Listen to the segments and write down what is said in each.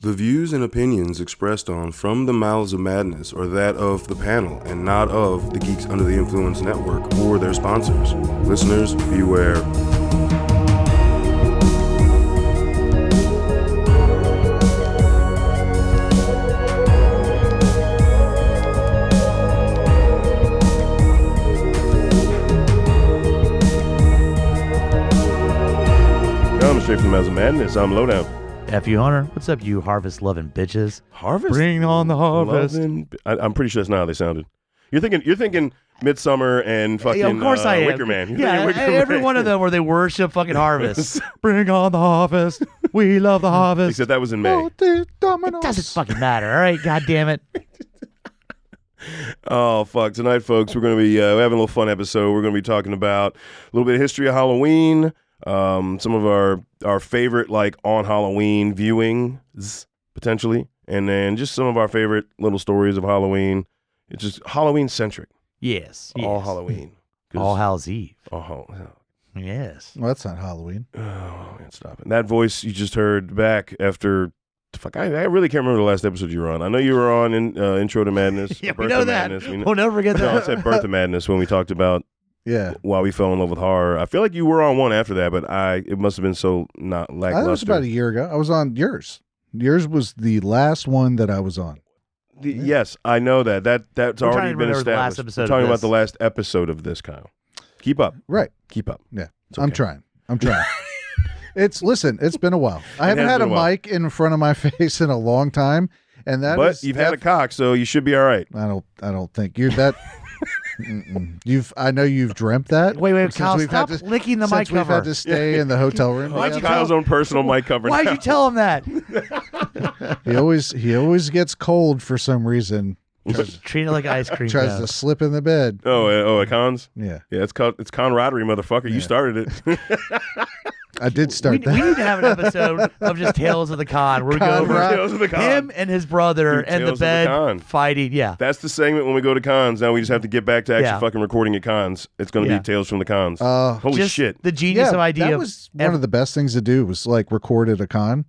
The views and opinions expressed on From the Mouths of Madness are that of the panel and not of the Geeks Under the Influence Network or their sponsors. Listeners, beware. Coming straight from the Mouths of Madness, I'm Lowdown. F you, Hunter. What's up, you harvest-loving bitches? Harvest? Bring on the harvest. I'm pretty sure that's not how they sounded. You're thinking Midsummer and fucking Of course I am. Wicker Man. Every one of them where they worship fucking harvest. Bring on the harvest. We love the harvest. Except that was in May. It doesn't fucking matter, all right? God damn it. Oh, fuck. Tonight, folks, we're going to be having a little fun episode. We're going to be talking about a little bit of history of Halloween, some of our favorite, like, on Halloween viewings, potentially, and then just some of our favorite little stories of Halloween. It's just Halloween-centric. Yes. All Halloween. All Hallows Eve. Yes. Well, that's not Halloween. Oh, man, stop it. That voice you just heard back after... Fuck, I really can't remember the last episode you were on. I know you were on Intro to Madness. Yeah, Birth we know of that. Madness. We'll never forget that. No, I said Birth of Madness when we talked about why we fell in love with horror. I feel like you were on one after that, but it must have been so not lackluster. That was about a year ago. I was on yours. Yours was the last one that I was on. Yes, I know that. That's We're already trying to been remember the last established. episode We're of talking about this. the last episode of this, Kyle. Keep up. Right. Keep up. Yeah. It's okay. I'm trying. It's been a while. I haven't has had a been a while. mic in front of my face in a long time, and But you've had a cock, so you should be all right. I don't think you're that. I know you've dreamt that. Wait, since Kyle, we've had stop licking the mic since we've cover. had to stay in the hotel room. Why'd you Kyle's own personal mic cover. Why'd now. you tell him that? He always gets cold for some reason. Treat it like ice cream. Tries cone. to slip in the bed. Oh, at cons? Yeah, Yeah, it's camaraderie, motherfucker. You started it. I did start that. We need to have an episode of just Tales of the Con where we go over Tales of the Con. him and his brother Dude, and the Tales of the bed Con. fighting. Yeah. That's the segment when we go to cons. Now we just have to get back to actually Yeah. fucking recording at cons. It's going to Yeah. be Tales from the Cons. Holy Just shit. The genius of idea. That of was one of the best things to do. Was like record at a con.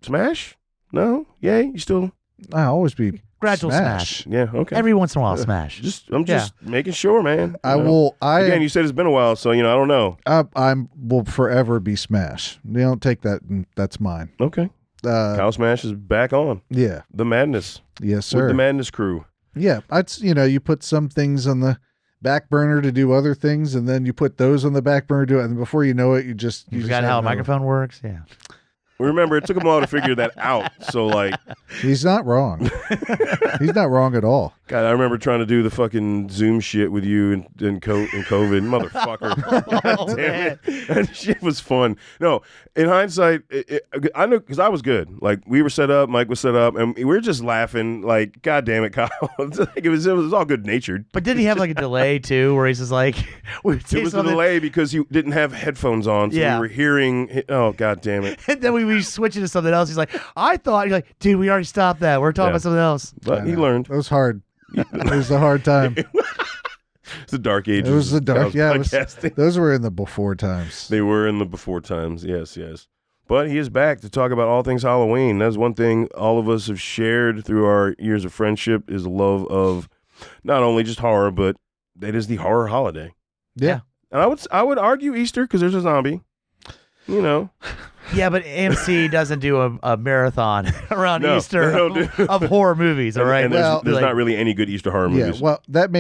Smash? No? Yay? You still? I always be gradual smash. Yeah, okay. Every once in a while, smash. I'm just making sure, man. I You know? will. Again, you said it's been a while, so, I don't know. I will forever be Smash. You don't take that. That's mine. Okay. Kyle Smash is back on. Yeah. The Madness. Yes, sir. With the Madness crew. Yeah. You put some things on the back burner to do other things, and then you put those on the back burner to do it, and before you know it, you forgot how a microphone works. Yeah. Remember, it took him a while to figure that out. So, like, he's not wrong. He's not wrong at all. God, I remember trying to do the fucking Zoom shit with you and COVID, motherfucker. God damn it. That shit was fun. No, in hindsight, I know because I was good. Like, we were set up, Mike was set up, and we were just laughing. Like, God damn it, Kyle. it was all good natured. But didn't he have like a delay too, where he's just like, we would say It was a something, delay because he didn't have headphones on, so Yeah. we were hearing. Oh, God damn it. and then we switch it to something else. He's like, I thought, you're like, dude, we already stopped that. We're talking Yeah. about something else. But he learned. It was hard. It was a hard time. It's the dark ages. It was the dark. Yeah, podcasting. those were in the before times. They were in the before times. Yes. But he is back to talk about all things Halloween. That's one thing all of us have shared through our years of friendship is the love of not only just horror, but it is the horror holiday. Yeah. And I would argue Easter because there's a zombie. Yeah, but AMC doesn't do a marathon around Easter they don't do- of horror movies, all right? And there's not really any good Easter horror movies. Yeah, well, that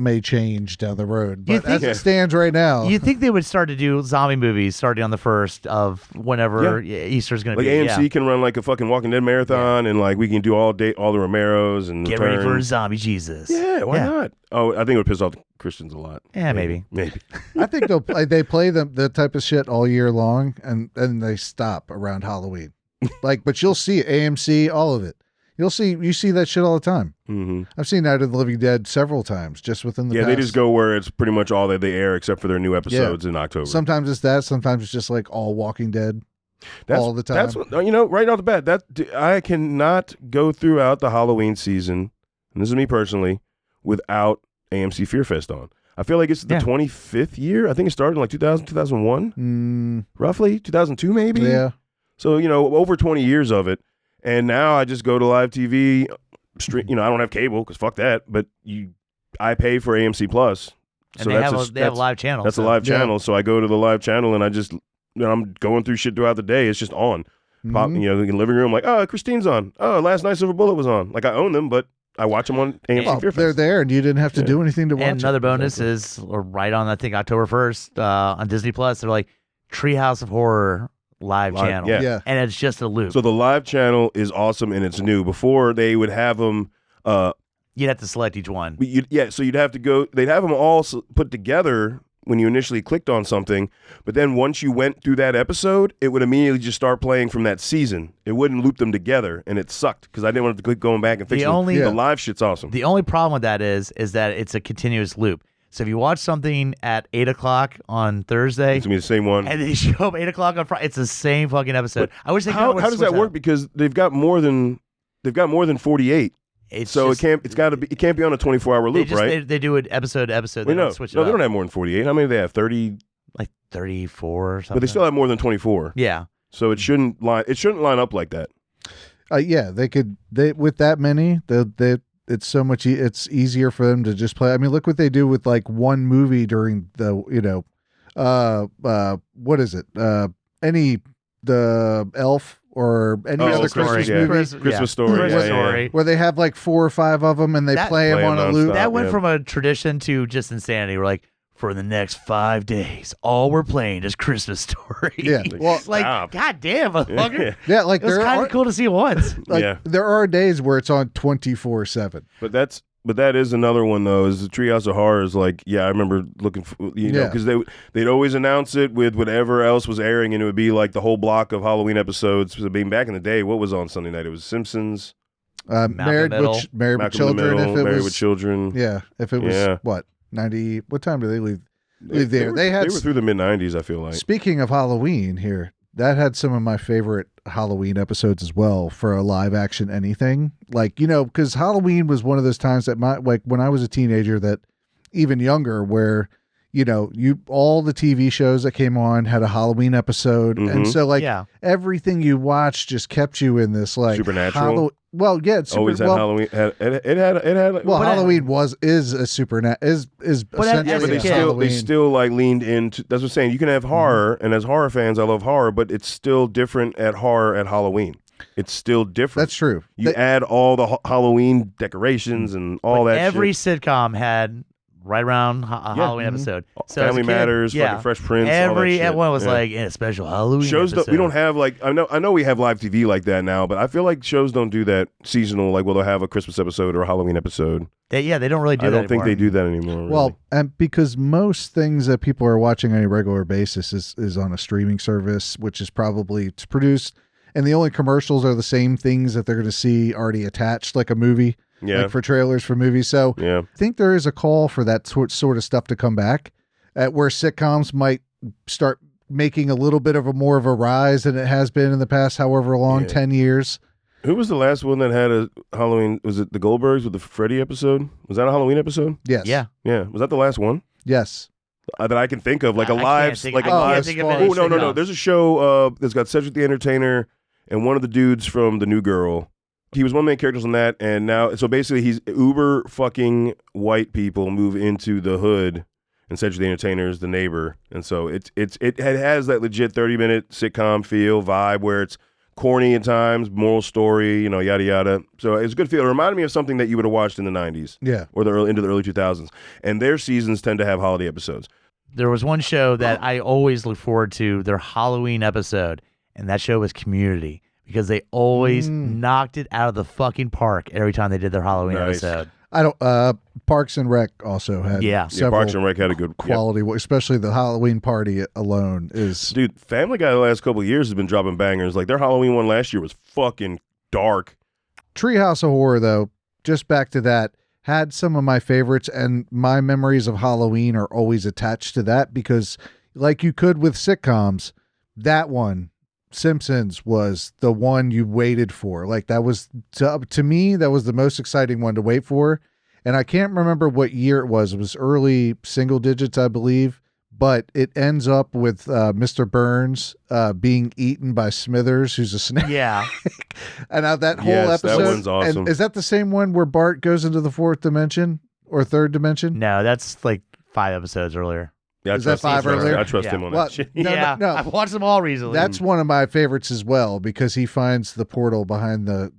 may change down the road, You but think- as it stands right now, You think they would start to do zombie movies starting on the 1st of whenever Easter's going to Like be? AMC can run like a fucking Walking Dead marathon, and like we can do all the Romeros and Get ready for zombie Jesus. Yeah, why not? Oh, I think it would piss off the Christians a lot. Yeah, maybe. I think they play the type of shit all year long, and they stop around Halloween. But you'll see AMC, all of it. You see that shit all the time. Mm-hmm. I've seen Night of the Living Dead several times just within the past. They just go where it's pretty much all that they air except for their new episodes in October. Sometimes it's that. Sometimes it's just like all Walking Dead. All the time. That's what, right off the bat. I cannot go throughout the Halloween season, and this is me personally, without AMC Fear Fest on. I feel like it's the 25th year. I think it started in like 2000, 2001, roughly 2002 maybe. Yeah. So, over 20 years of it. And now I just go to live TV. I don't have cable because fuck that. But I pay for AMC Plus. And they have a live channel. That's a live channel. So I go to the live channel and I just, I'm going through shit throughout the day. It's just on. Pop, in the living room, like, oh, Christine's on. Oh, Last Night Silver Bullet was on. Like, I own them, but I watch them on AMC Fear Fest. They're there, and you didn't have to do anything to watch. And another bonus is, right on, I think, October 1st on Disney Plus, they're like, Treehouse of Horror live channel. Yeah. And it's just a loop. So the live channel is awesome and it's new. Before they would have them. You'd have to select each one. So you'd have to go. They'd have them all put together when you initially clicked on something, but then once you went through that episode, it would immediately just start playing from that season. It wouldn't loop them together, and it sucked because I didn't want to keep going back and fixing it. The live shit's awesome. The only problem with that is that it's a continuous loop. So if you watch something at 8 o'clock on Thursday, it's gonna be the same one, and then you show up 8 o'clock on Friday, it's the same fucking episode. But I wish they how does that work? Because they've got more than 48. It can't be on a 24-hour loop, right? They do it episode to episode. They don't switch it up. They don't have more than 48. How many do they have? 30, like 34 or something. But they still have more than 24. Yeah. So it shouldn't line up like that. They could. With that many, it's so much. It's easier for them to just play. I mean, look what they do with like one movie during the what is it? The Elf or any other Christmas movie. Christmas Story. Where they have like 4 or 5 of them and they play them on a loop. That went from a tradition to just insanity. We're like, for the next 5 days, all we're playing is Christmas Story. Yeah. Well, like, goddamn, motherfucker. Yeah, like it was kind of cool to see it once. There are days where it's on 24/7. But that is another one though. Is the Treehouse of Horror is like, I remember looking for because they'd always announce it with whatever else was airing, and it would be like the whole block of Halloween episodes. So being back in the day, what was on Sunday night? It was Simpsons, Married with Children. Married with Children. Yeah, if it was what 90. What time do they leave there? They were through the mid-90s. I feel like. Speaking of Halloween, here that had some of my favorite Halloween episodes as well for a live action anything. Like, because Halloween was one of those times that when I was a teenager, that even younger, where all the TV shows that came on had a Halloween episode, and so everything you watched just kept you in this like supernatural. It's always had Halloween. It had. Well, Halloween is a is essentially they still like leaned into. That's what I'm saying. You can have horror, and as horror fans, I love horror, but it's still different at horror at Halloween. It's still different. That's true. You add all the Halloween decorations and all that. Every sitcom had right around a Halloween episode. So Family Matters, fucking Fresh Prince. Every one was like in a special Halloween shows. episode. We don't have like I know we have live TV like that now, but I feel like shows don't do that seasonal. Like, they'll have a Christmas episode or a Halloween episode. They don't really do that. I don't think they do that anymore. Really. Well, and because most things that people are watching on a regular basis is on a streaming service, which is probably produced, and the only commercials are the same things that they're going to see already attached, like a movie. Yeah. Like for trailers for movies. So I think there is a call for that sort of stuff to come back, where sitcoms might start making a little bit of more of a rise than it has been in the past, however long, 10 years. Who was the last one that had a Halloween? Was it the Goldbergs with the Freddy episode? Was that a Halloween episode? Yes. Yeah. Yeah. Was that the last one? Yes. That I can think of, like a live, Oh, no. There's a show that's got Cedric the Entertainer and one of the dudes from The New Girl. He was one of the main characters on that, and now, so basically he's uber fucking white people move into the hood, and Cedric the Entertainer is the neighbor, and so it has that legit 30-minute sitcom feel, vibe, where it's corny at times, moral story, yada yada. So it's a good feel. It reminded me of something that you would have watched in the 90s, or into the early 2000s, and their seasons tend to have holiday episodes. There was one show that I always look forward to, their Halloween episode, and that show was Community. Because they always knocked it out of the fucking park every time they did their Halloween episode. I don't. Parks and Rec also had Parks and Rec had a good quality, especially the Halloween party alone is. Dude, Family Guy the last couple of years has been dropping bangers. Like their Halloween one last year was fucking dark. Treehouse of Horror, though, just back to that, had some of my favorites, and my memories of Halloween are always attached to that because, like you could with sitcoms, that one. Simpsons was the one you waited for. Like that was to me, that was the most exciting one to wait for. And I can't remember what year it was. It was early single digits, I believe. but it ends up with Mr. Burns being eaten by Smithers, who's a snake. Yeah. And now that whole Yes, that episode, one's awesome. And is that the same one where Bart goes into the fourth dimension or third dimension? No, that's like 5 episodes earlier. Yeah, Is that 5 earlier? I trust Yeah. him on Well, that shit. Yeah. no. I've watched them all recently. That's one of my favorites as well because he finds the portal behind the.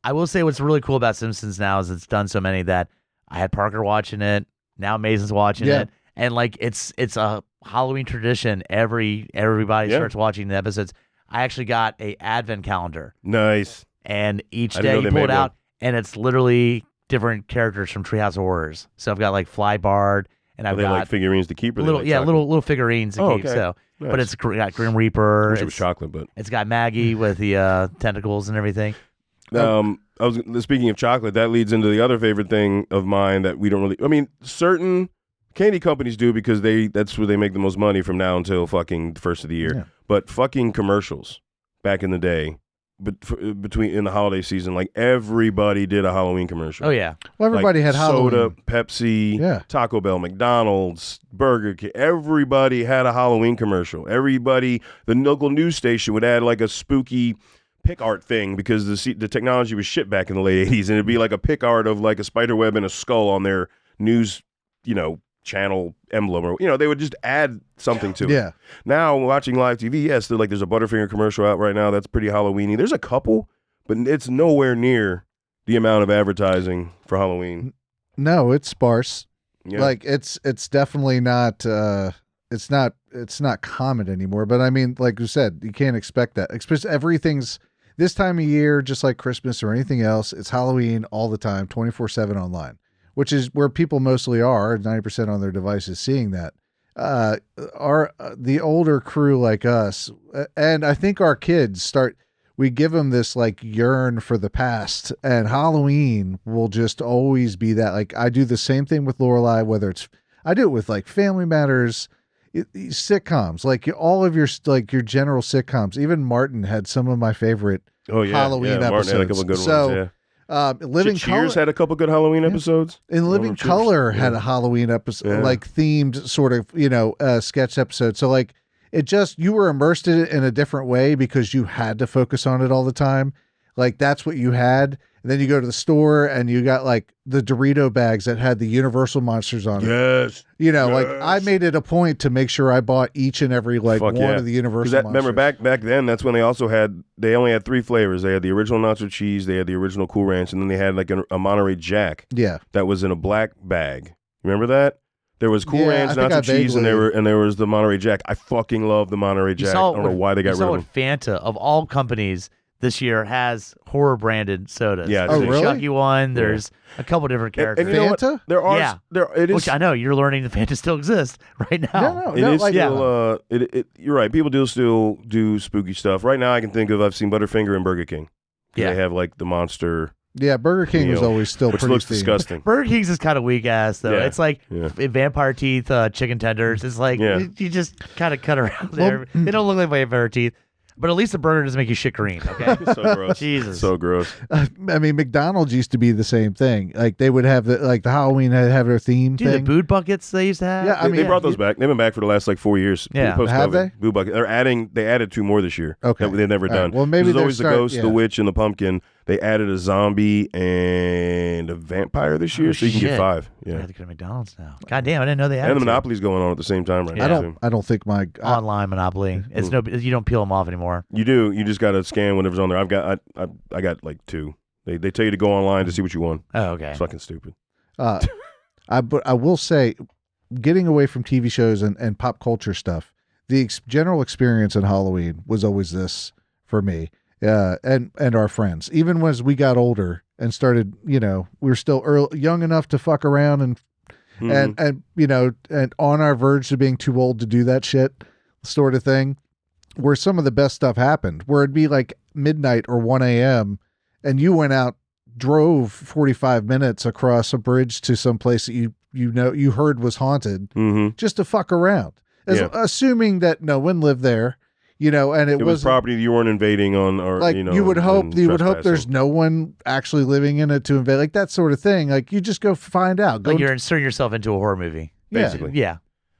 I will say what's really cool about Simpsons now is it's done so many that I had Parker watching it. Now Mason's watching Yeah. it. And like it's a Halloween tradition. Everybody Yeah. starts watching the episodes. I actually got a advent calendar, Nice. and each I didn't know day you they pull it made out, and it's literally different characters from Treehouse of Horrors. So I've got like Fly Bard, and Are I've they got like figurines to keep? Or little they like chocolate? little figurines to Oh, keep. okay. So, Nice. but it's got Grim I Reaper. wish it was It's, chocolate, but it's got Maggie with the tentacles and everything. I was speaking of chocolate. That leads into the other favorite thing of mine that we don't really. I mean, certain candy companies do because that's where they make the most money from now until fucking the first of the year. Yeah. But fucking commercials back in the day, between in the holiday season, like everybody did a Halloween commercial. Oh yeah, Well, everybody Like had Halloween. soda, Pepsi, Yeah. Taco Bell, McDonald's, Burger King. Everybody had a Halloween commercial. Everybody, the local news station would add like a spooky pic art thing because the technology was shit back in the late 80s, and it'd be like a pic art of like a spider web and a skull on their news, channel emblem, or they would just add something to it. Yeah. Now watching live TV, yes, there's a Butterfinger commercial out right now that's pretty Halloweeny. There's a couple, but it's nowhere near the amount of advertising for Halloween. No, it's sparse. Yeah. Like it's definitely not. It's not common anymore. But I mean, like you said, you can't expect that. Especially everything's this time of year, just like Christmas or anything else. It's Halloween all the time, 24/7 online, which is where people mostly are. 90% on their devices seeing that. The older crew like us, and I think our kids we give them this like yearn for the past, and Halloween will just always be that. Like I do the same thing with Lorelai, I do it with like Family Matters, sitcoms, like all of your general sitcoms. Even Martin had some of my favorite Halloween Martin episodes. had a couple good So, ones. Yeah. Living Cheers Color had a couple good Halloween episodes. and Living Remember Cheers? Color had Yeah. a Halloween episode, Yeah. like themed sort of sketch episode. So like you were immersed in it in a different way because you had to focus on it all the time. Like that's what you had. And then you go to the store and you got like the Dorito bags that had the Universal monsters on it. Yes. Like I made it a point to make sure I bought each and every Fuck one yeah. of the Universal Because monsters. remember back then, that's when they only had 3 flavors. They had the original nacho cheese, they had the original Cool Ranch, and then they had like a Monterey Jack Yeah. that was in a black bag. Remember that? There was Cool Yeah, Ranch, I think I nacho cheese, and vaguely- there was the Monterey Jack. I fucking love the Monterey Jack. I don't know why they got rid of them. Fanta of all companies this year has horror branded sodas. Yeah, there's Oh, really? a Chucky one. There's a couple different characters. And you know what? Fanta? There are Yeah. it is which I know you're learning the Fanta still exists right now. It is like, still. You're right. People do still do spooky stuff. Right now, I can think of. I've seen Butterfinger and Burger King. Yeah. They have like the monster, Yeah, Burger King was meal, always still which pretty looks themed. disgusting. Burger King's is kind of weak ass though. Yeah. It's like Yeah. vampire teeth, chicken tenders. It's like Yeah. you just kind of cut around there. They don't look like vampire teeth, but at least the burger doesn't make you shit green. Okay. So gross. Jesus. So gross. I mean, McDonald's used to be the same thing. Like they would have the Halloween had have their theme Dude, thing. the food buckets they used to have. Yeah, I mean, They brought those back. They've been back for the last like 4 years. Yeah. Post-COVID. Have they? Boo bucket. They added 2 more this year. Okay. That they've never All right. done. Well, maybe there's they're always the ghost, the yeah. witch, and the pumpkin. They added a zombie and a vampire this year, so you can get shit. 5. I Yeah. have to go to McDonald's now. God damn, I didn't know they had And the two. Monopoly's going on at the same time right Yeah. now. too. I don't think my Online Monopoly. It's no. You don't peel them off anymore. You do. You just got to scan whatever's on there. I got like 2. They tell you to go online to see what you want. Oh, okay. It's fucking stupid. but I will say, getting away from TV shows and pop culture stuff, the general experience in Halloween was always this for me, and our friends. Even as we got older and started, we were still young enough to fuck around and and on our verge to being too old to do that shit, sort of thing. Where some of the best stuff happened, where it'd be like midnight or 1 a.m. and you went out, drove 45 minutes across a bridge to some place that you heard was haunted, just to fuck around, assuming that no one lived there, and it was property that you weren't invading on, or like you would hope there's no one actually living in it to invade, like that sort of thing. Like you just go find out. Like you're inserting yourself into a horror movie. Yeah. basically. Yeah.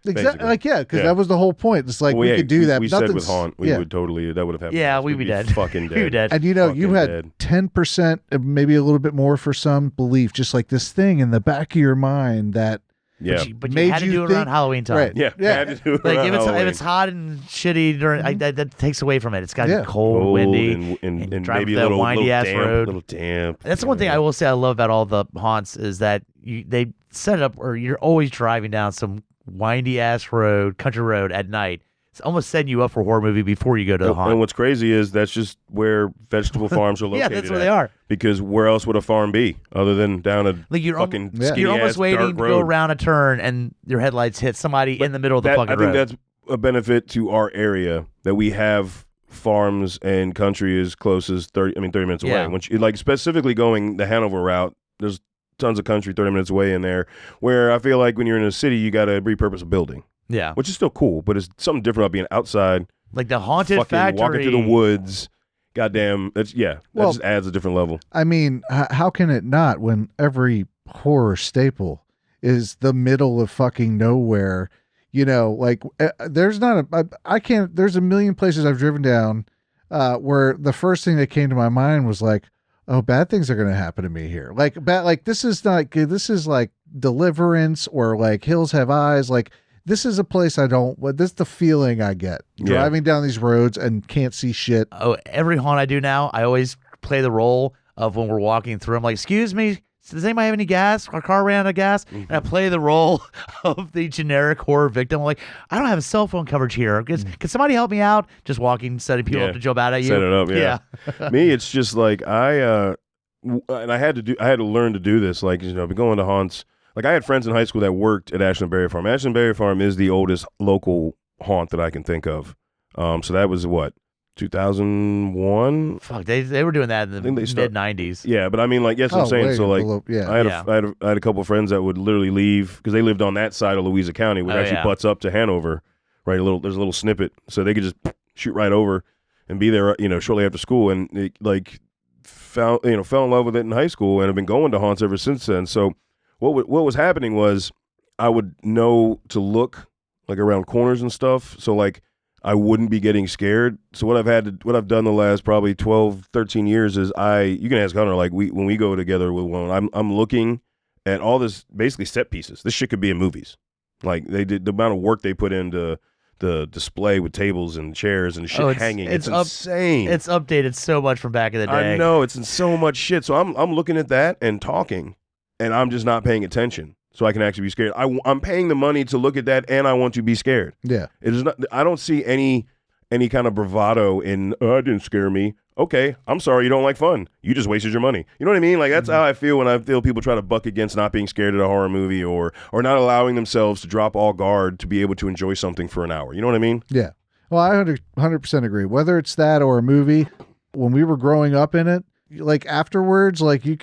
Exactly. Like, because Yeah. that was the whole point. It's like, we could do that. We said with Nothing's- Haunt, we would totally, that would have happened. Yeah, we'd be dead. Fucking dead. We'd be dead. And you Fucking had dead. 10%, maybe a little bit more for some belief, just like this thing in the back of your mind that Yeah. But you Made had to you do it think- around Halloween time. Right. Yeah. Yeah. Had to do it Like around if it's Halloween. hot and shitty during, that takes away from it. It's got to Yeah. be cold, windy, and driving maybe a that little windy ass damp, road. little damp. That's the one thing I will say I love about all the haunts is that they set it up, or you're always driving down some windy ass road, country road at night. It's almost setting you up for a horror movie before you go to the haunt. And what's crazy is that's just where vegetable farms are located. Yeah, that's where they are. Because where else would a farm be other than down a Like you're fucking Yeah. skinny You're almost ass waiting dark to road? go around a turn and your headlights hit somebody in the middle of the fucking I think road. that's a benefit to our area that we have farms and country as close as 30 minutes away. Yeah. When you, like specifically going the Hanover route, there's tons of country 30 minutes away in there where I feel like when you're in a city you got to repurpose a building, Yeah. which is still cool, but it's something different about being outside, Like the haunted fucking factory. walking through the woods. Goddamn, that Well- just adds a different level. I mean, how can it not when every horror staple is the middle of fucking nowhere? You know, like there's not I can't, there's a million places I've driven down where the first thing that came to my mind was like, oh, bad things are going to happen to me here. Like this is like Deliverance or like Hills Have Eyes. Like this is a place this is the feeling I get driving down these roads and can't see shit. Oh, every haunt I do now, I always play the role of when we're walking through. I'm like, excuse me, does anybody have any gas? Our car ran out of gas. And I play the role of the generic horror victim. I'm like, I don't have cell phone coverage here. Can somebody help me out? Just walking, setting people up to jump out at you. Set it up, yeah. Me, it's just like and I had to learn to do this. Like, I've been going to haunts. Like, I had friends in high school that worked at Ashland Berry Farm. Ashland Berry Farm is the oldest local haunt that I can think of. So that was what, 2001? Fuck, they were doing that in the mid 90s. Yeah, but I mean, like, yes, I'm saying. way So, like, below- yeah. I had a couple of friends that would literally leave because they lived on that side of Louisa County, which actually butts up to Hanover. Right, there's a little snippet, so they could just shoot right over and be there, shortly after school, and it, fell in love with it in high school, and have been going to haunts ever since then. So, what was happening was I would know to look like around corners and stuff, so like I wouldn't be getting scared. So what I've done the last probably 12, 13 years is you can ask Hunter, like when we go together with one, I'm looking at all this basically set pieces. This shit could be in movies. Like they did the amount of work they put into the display with tables and chairs and shit hanging. It's insane. It's updated so much from back in the day. I know, it's in so much shit. So I'm looking at that and talking, and I'm just not paying attention. So I can actually be scared. I'm paying the money to look at that, and I want to be scared. Yeah. It is not. I don't see any kind of bravado in. Oh, it didn't scare me. Okay, I'm sorry. You don't like fun. You just wasted your money. You know what I mean? Like that's how I feel when I feel people try to buck against not being scared at a horror movie or not allowing themselves to drop all guard to be able to enjoy something for an hour. You know what I mean? Yeah. Well, I 100% agree. Whether it's that or a movie, when we were growing up in it, like afterwards, like you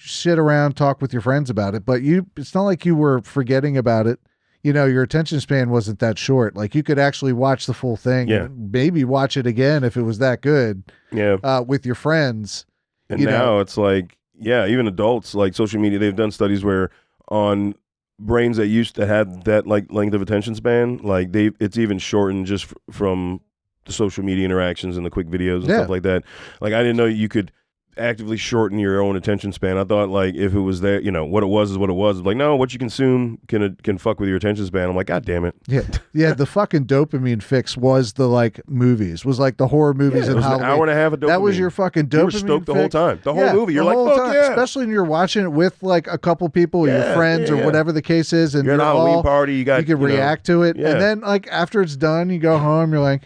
sit around, talk with your friends about it, but it's not like you were forgetting about it. Your attention span wasn't that short. Like you could actually watch the full thing. Yeah. And maybe watch it again if it was that good. Yeah. With your friends. And now it's like, yeah, even adults, like social media, they've done studies where on brains that used to have that like length of attention span, like it's even shortened just from the social media interactions and the quick videos and stuff like that. Like I didn't know you could actively shorten your own attention span. I thought like if it was there, what it was is what it was. Like no, what you consume can fuck with your attention span. I'm like, God damn it. Yeah. The fucking dopamine fix was the like movies, was like the horror movies it and was Halloween. an hour and a half of dopamine. That was your fucking dopamine. You were stoked the whole fix. time. The whole movie. You're like, whole fuck time, yeah. especially when you're watching it with like a couple people, your friends or whatever the case is, and you're at a Halloween party. You can react to it, Yeah. and then like after it's done, you go home. You're like,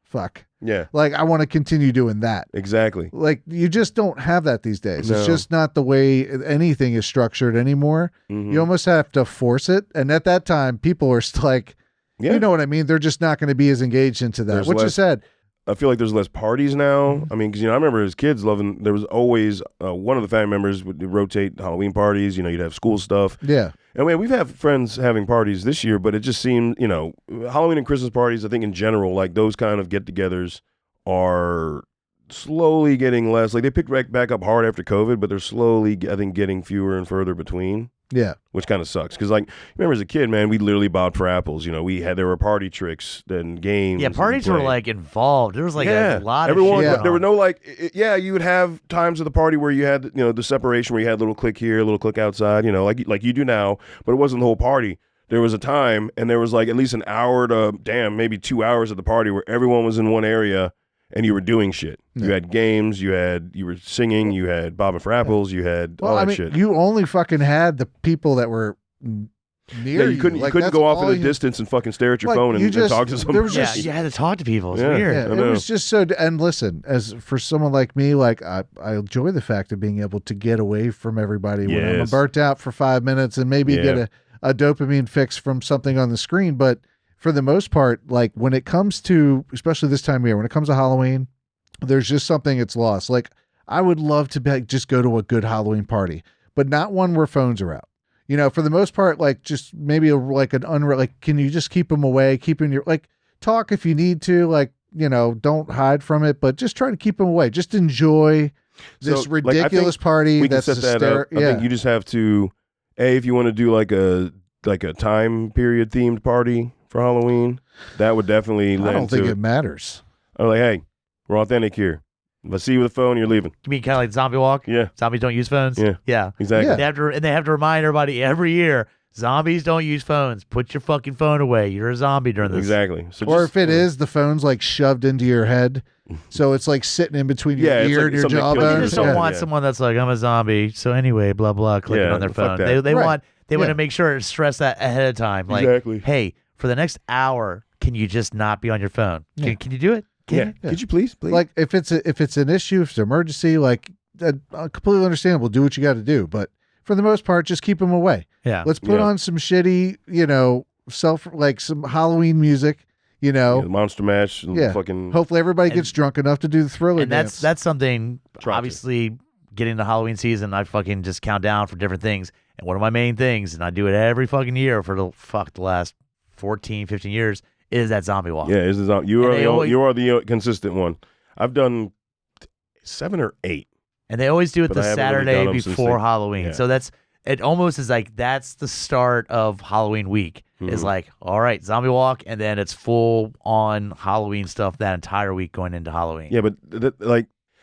fuck. Yeah. Like I want to continue doing that. Exactly. Like you just don't have that these days. No. It's just not the way anything is structured anymore. Mm-hmm. You almost have to force it. And at that time, people are like, you know what I mean? They're just not going to be as engaged into that. There's What you less- said. I feel like there's less parties now. I mean, because I remember as kids loving. There was always one of the family members would rotate Halloween parties. You'd have school stuff. Yeah. And we've had friends having parties this year, but it just seemed, Halloween and Christmas parties. I think in general, like those kind of get-togethers are slowly getting less. Like they picked back up hard after COVID, but they're slowly, I think, getting fewer and further between. Yeah. which kind of sucks. Because, like, remember as a kid, man, we literally bought for apples. You know, there were party tricks and games. Yeah, parties were like involved. There was like a lot everyone, of shit. There were no like, you would have times of the party where you had, you know, the separation where you had a little click here, a little click outside, you know, like you do now, but it wasn't the whole party. There was a time, and there was like at least an hour to maybe 2 hours of the party where everyone was in one area and you were doing shit. You had games, you were singing, you had bobbing for apples, you had all that shit. You only fucking had the people that were near you couldn't go off in the distance and fucking stare at your phone and talk to somebody. You had to talk to people. It's weird. Yeah, it was just so. And listen, as for someone like me, like I enjoy the fact of being able to get away from everybody when I'm burnt out for 5 minutes and maybe get a dopamine fix from something on the screen. But for the most part, like when it comes to, especially this time of year, when it comes to Halloween, there's just something it's lost. Like I would love to just go to a good Halloween party, but not one where phones are out. You know, for the most part, like just maybe can you just keep them away, talk if you need to, like, you know, don't hide from it, but just try to keep them away. Just enjoy this ridiculous party. We can set that up. I think you just have to, if you want to do like a time period themed party for Halloween, that would definitely lend to I don't think it matters. I'm like, hey, we're authentic here. If I see you with a phone, you're leaving. You mean kind of like Zombie Walk? Yeah. Zombies don't use phones? Yeah. Exactly. Yeah. They have to remind everybody every year, zombies don't use phones. Put your fucking phone away. You're a zombie during this. Exactly. So if it is, the phone's like shoved into your head. So it's like sitting in between your ear and your jawbone. You just don't want someone that's like, I'm a zombie. So anyway, blah, blah, clicking on their phone. They want to make sure to stress that ahead of time. Like, hey, for the next hour, can you just not be on your phone? Can you do it? Could you please? Like if it's an issue, if it's an emergency, like completely understandable. Do what you got to do, but for the most part, just keep them away. Yeah. Let's put on some shitty, you know, some Halloween music. You know, Monster Mash. Fucking. Hopefully, everybody gets drunk enough to do the Thriller and dance. That's something. Obviously, getting to Halloween season, I fucking just count down for different things. And one of my main things, and I do it every fucking year for the last 14, 15 years. Is that zombie walk? Yeah, you are the consistent one. I've done 7 or 8, and they always do it the Saturday before Halloween. Yeah. So it almost is like that's the start of Halloween week. Is like, all right, zombie walk, and then it's full on Halloween stuff that entire week going into Halloween. Yeah, but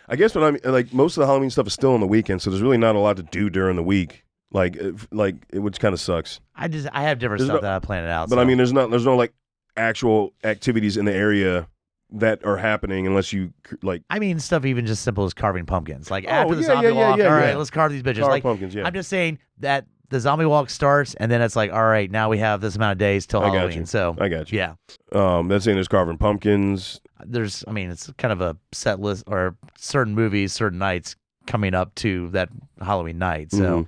I guess what I mean, like most of the Halloween stuff is still on the weekend, so there's really not a lot to do during the week. Which kind of sucks. I have different stuff that I plan it out. But I mean, there's no like actual activities in the area that are happening unless you like. I mean, stuff even just simple as carving pumpkins. Like after the zombie walk, all right, let's carve these bitches. Carve pumpkins. Yeah. I'm just saying that the zombie walk starts, and then it's like, all right, now we have this amount of days till Halloween. So I got you. Yeah. That's saying there's carving pumpkins. It's kind of a set list or certain movies, certain nights coming up to that Halloween night. So.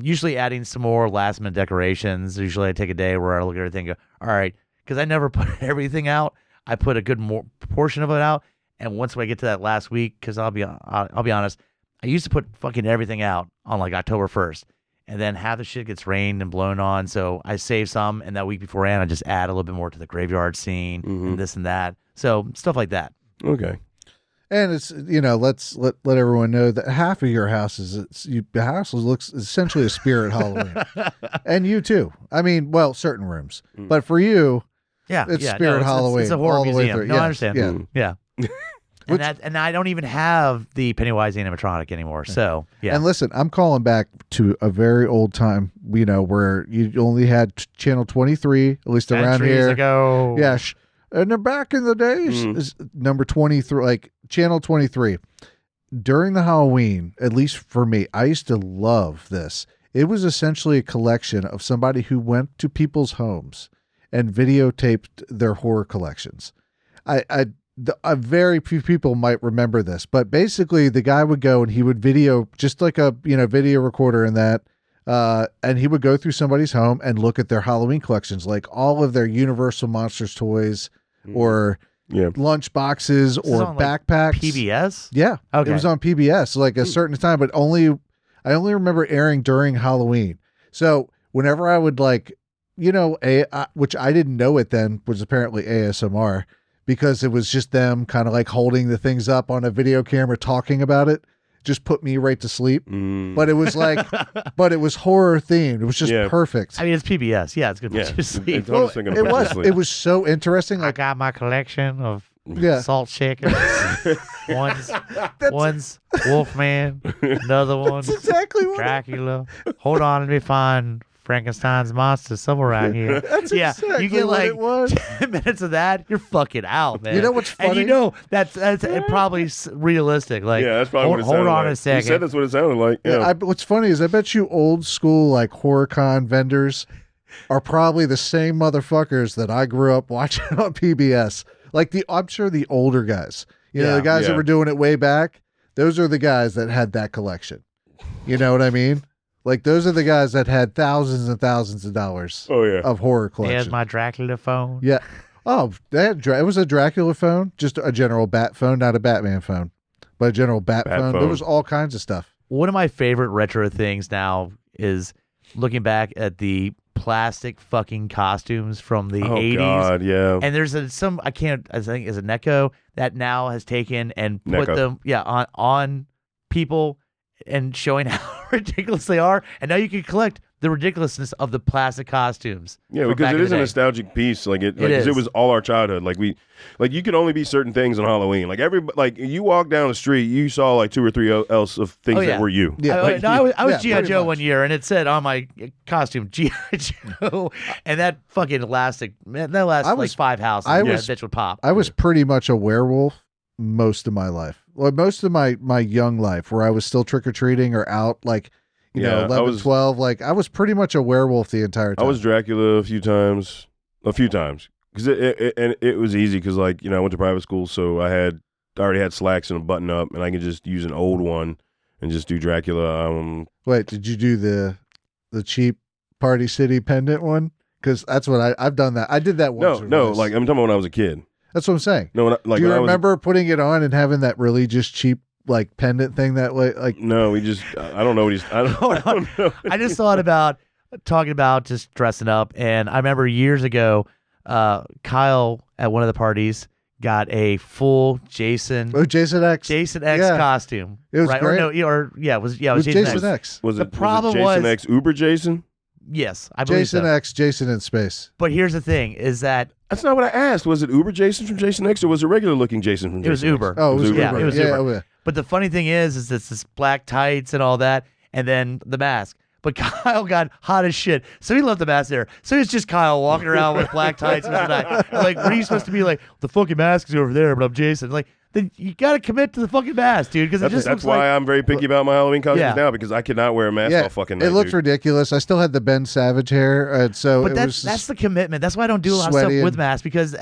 Usually adding some more last minute decorations. Usually I take a day where I look at everything and go, all right, because I never put everything out. I put a good portion of it out, and once I get to that last week, because I'll be honest, I used to put fucking everything out on like October 1st, and then half the shit gets rained and blown on, so I save some, and that week beforehand I just add a little bit more to the graveyard scene and this and that, so stuff like that. Okay. And it's, you know, let everyone know that half of your house looks essentially a spirit Halloween, and you too. I mean, well, certain rooms, but for you, it's spirit Halloween. It's a horror museum. I understand. Yeah. And I don't even have the Pennywise animatronic anymore. So yeah. And listen, I'm calling back to a very old time, you know, where you only had channel 23, at least around here. Ago. Yeah. And then back in the days, number 23, like channel 23, during the Halloween, at least for me, I used to love this. It was essentially a collection of somebody who went to people's homes and videotaped their horror collections. Very few people might remember this, but basically the guy would go and he would video, just like a video recorder in that, and he would go through somebody's home and look at their Halloween collections, like all of their Universal Monsters toys or lunch boxes or backpacks. Like PBS? Yeah. Okay. It was on PBS, like a certain time, but I only remember airing during Halloween. So whenever I would which I didn't know it then was apparently ASMR, because it was just them kind of like holding the things up on a video camera talking about it. just put me right to sleep. Mm. But it was like, but it was horror themed. It was just perfect. I mean, it's PBS. Yeah, it's good to Yeah. sleep. It was so interesting. I Like, got my collection of yeah, salt shakers. one's Wolfman, another one's exactly what Dracula. Hold on, let me find Frankenstein's monster somewhere around here. That's Yeah, exactly you get what like it was. 10 minutes of that, you're fucking out, man. You know what's funny? And you know that's probably realistic. Like, Yeah, that's probably what it hold sounded on like. a second. You said that's what it sounded like. Yeah. What's funny is I bet you old school like HorrorCon vendors are probably the same motherfuckers that I grew up watching on PBS. Like I'm sure the older guys, the guys that were doing it way back, those are the guys that had that collection. You know what I mean? Like those are the guys that had thousands and thousands of dollars of horror collection. There's my Dracula phone. Yeah. Oh, it was a Dracula phone, just a general bat phone, not a Batman phone, but a general bat phone. There was all kinds of stuff. One of my favorite retro things now is looking back at the plastic fucking costumes from the 80s. Oh God, yeah. And there's I think is a Necco that now has taken and put them on people and showing how ridiculous they are. And now you can collect the ridiculousness of the plastic costumes. Yeah, because it is a nostalgic piece. Like it was all our childhood. Like you could only be certain things on Halloween. Like you walk down the street, you saw like 2 or 3 else of things that were you. Yeah, I was G.I. Joe one year, and it said on my costume G.I. Joe, and that fucking elastic, man, that lasted like 5 houses. That bitch would pop. I was pretty much a werewolf most of my life. Well, most of my young life, where I was still trick or treating or out, like. 11, 12, like I was pretty much a werewolf the entire time. I was Dracula a few times, because it was easy because I went to private school, so I already had slacks and a button up, and I could just use an old one and just do Dracula. Wait, did you do the cheap Party City pendant one? Because that's what I've done that. I did that once. No, like I'm talking about when I was a kid. That's what I'm saying. No, do you remember putting it on and having that really just cheap like pendant thing that way? Like no, I don't know what I don't know. I just thought about talking about just dressing up, and I remember years ago, Kyle at one of the parties got a full Jason X costume. It was right? great. It was Jason X. Was it problem was Jason X Uber Jason? Yes, I believe Jason X, Jason in space. But here's the thing: is that that's not what I asked. Was it Uber Jason from Jason X, or was it regular looking Jason from Jason X? It was Uber. Oh, it was Uber. Yeah, it was Uber. Yeah. But the funny thing is it's this black tights and all that, and then the mask. But Kyle got hot as shit, so he left the mask there. So it's just Kyle walking around with black tights. Like, what are you supposed to be like? The fucking mask is over there, but I'm Jason. Like, then you got to commit to the fucking mask, dude. Because that's why I'm very picky about my Halloween costumes now, because I cannot wear a mask all fucking night. It looks ridiculous. I still had the Ben Savage hair, but that's the commitment. That's why I don't do a lot of stuff with masks, because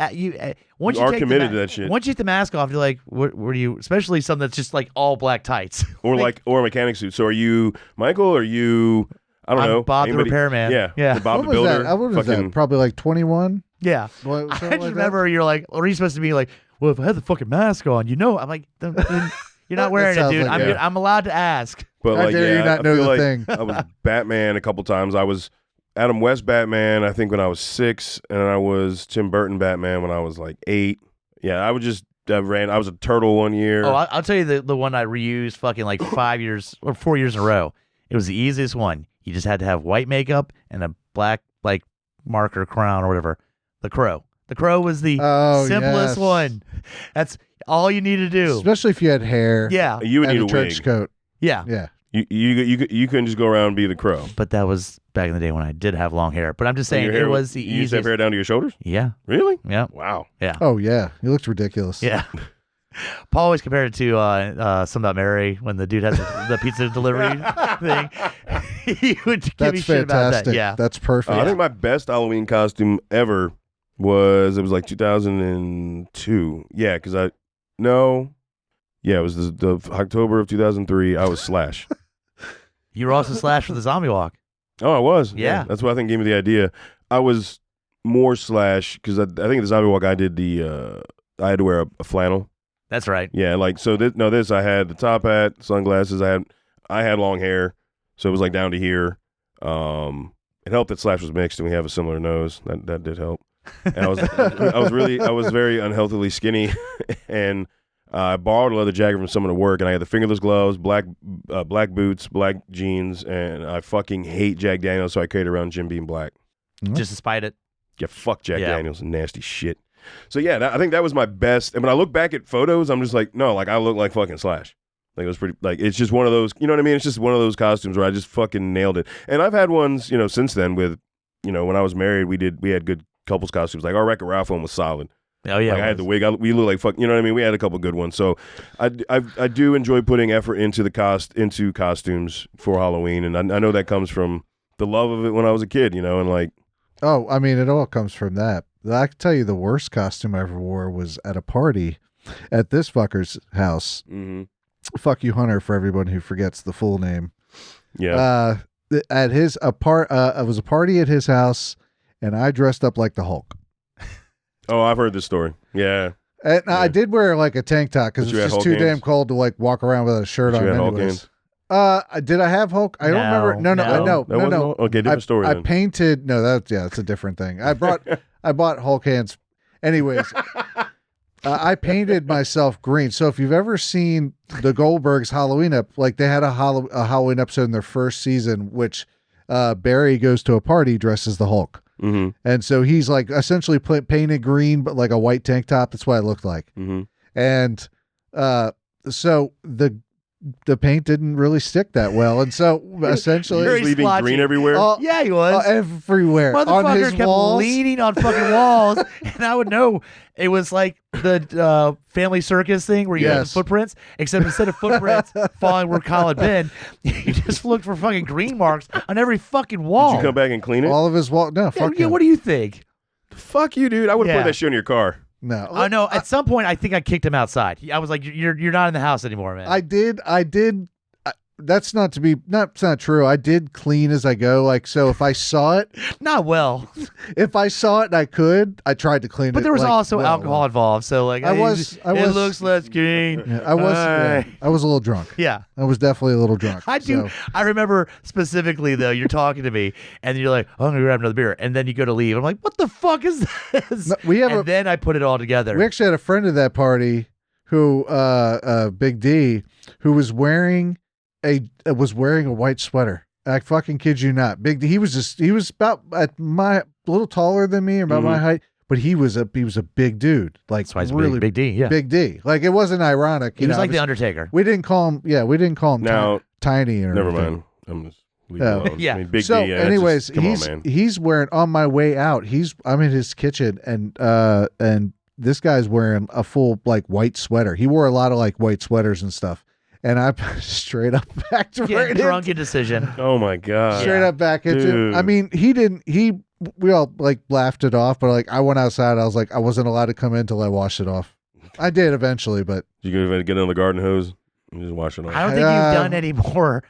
once you are take committed to that shit. Once you take the mask off, you're like, what are you? Especially something that's just like all black tights, or a mechanic suit. So are you Michael? Or are you? I don't know. Bob the repairman. Yeah. Bob the builder. What was that? Probably like 21. Yeah. I just remember you're like, or are you supposed to be like, well, if I had the fucking mask on, I'm like, then you're not wearing it, dude. I'm allowed to ask. But How dare you not know the thing? I was Batman a couple times. I was Adam West Batman, I think, when I was 6, and I was Tim Burton Batman when I was like 8. Yeah, I was a turtle one year. Oh, I'll tell you the one I reused fucking like 5 years or 4 years in a row. It was the easiest one. You just had to have white makeup and a black like marker crown or whatever. The Crow. The Crow was the simplest one. That's all you need to do. Especially if you had hair. Yeah. You would need a trench wig. coat. Yeah. Yeah. You couldn't just go around and be the Crow. But that was back in the day when I did have long hair. But I'm just saying it was the easiest. You used to have hair down to your shoulders? Yeah. Really? Yeah. Wow. Yeah. Oh yeah. You looked ridiculous. Yeah. Paul always compared it to Some About Mary when the dude has the pizza delivery thing. He would give me shit about that. Yeah. That's perfect. I think my best Halloween costume ever was like 2002. Yeah, because it was the October of 2003. I was Slash. You were also Slash for the zombie walk. Oh, I was. Yeah. That's what I think gave me the idea. I was more Slash because I think the zombie walk I did I had to wear a flannel. That's right. Yeah, like so. This I had the top hat, sunglasses. I had long hair, so it was like down to here. It helped that Slash was mixed and we have a similar nose. That did help. And I was very unhealthily skinny, and I borrowed a leather jacket from someone at work, and I had the fingerless gloves, black boots, black jeans, and I fucking hate Jack Daniels, so I carried around Jim Beam Black. Just despite it. Yeah, fuck Jack Daniels, nasty shit. So yeah, I think that was my best. And when I look back at photos, I'm just like, no, like I look like fucking Slash. Like it was pretty. Like it's just one of those. You know what I mean? It's just one of those costumes where I just fucking nailed it. And I've had ones, since then with, when I was married, we had good couples costumes. Like our Wreck-It Ralph one was solid. Oh yeah, like I had the wig. We look like fuck. You know what I mean? We had a couple good ones. So I do enjoy putting effort into into costumes for Halloween, and I know that comes from the love of it when I was a kid. And like. Oh, I mean, it all comes from that. I can tell you the worst costume I ever wore was at a party at this fucker's house. Mm-hmm. Fuck you, Hunter, for everyone who forgets the full name. Yeah. At his it was a party at his house, and I dressed up like the Hulk. Oh, I've heard this story. Yeah. And I did wear like a tank top because it's just too damn cold to like walk around with a shirt on. Anyways. Did I have Hulk? I don't remember. No. Okay, different story. I painted. No, that's a different thing. I bought Hulk hands. Anyways, I painted myself green. So if you've ever seen the Goldbergs Halloween like they had a Halloween episode in their first season, which Barry goes to a party dressed as the Hulk, and so he's like essentially painted green, but like a white tank top. That's what it looked like, and so the paint didn't really stick that well, and so essentially he was leaving green everywhere. Yeah, he was everywhere. Motherfucker on his kept walls. leaning on fucking walls, and I would know it was like the family circus thing where you had the footprints, except instead of footprints following where Colin been, you just looked for fucking green marks on every fucking wall. Did you come back and clean it? All of his wall. No, fuck yeah. What do you think? Fuck you, dude. I would have put that shit in your car. No, I know. At some point, I think I kicked him outside. I was like, "You're not in the house anymore, man." I did. That's not true. I did clean as I go. Like, so if I saw it, not well. If I saw it and I tried to clean it. But there was also alcohol involved. So like, it looks less green. Yeah, I was a little drunk. Yeah. I was definitely a little drunk. I do. I remember specifically though, you're talking to me and you're like, oh, I'm gonna grab another beer. And then you go to leave. I'm like, what the fuck is this? No, then I put it all together. We actually had a friend at that party who, Big D, who was wearing a white sweater. I fucking kid you not. Big D, he was about at a little taller than me, about my height, but he was a big dude. Like, that's why it's really Big D, yeah. Big D. Like, it wasn't ironic. He was like the Undertaker. We didn't call him now, tiny or never anything. mind. I'm just leave it alone. Yeah. I mean, Big so D, anyways, man. he's wearing, on my way out, I'm in his kitchen and this guy's wearing a full like white sweater. He wore a lot of like white sweaters and stuff. And I straight up backed right into drunken decision. Oh my god! Straight up back into. Dude. I mean, we all like laughed it off, but like I went outside. I was like, I wasn't allowed to come in until I washed it off. I did eventually, but you could get on the garden hose and just wash it off. I don't think you've done any more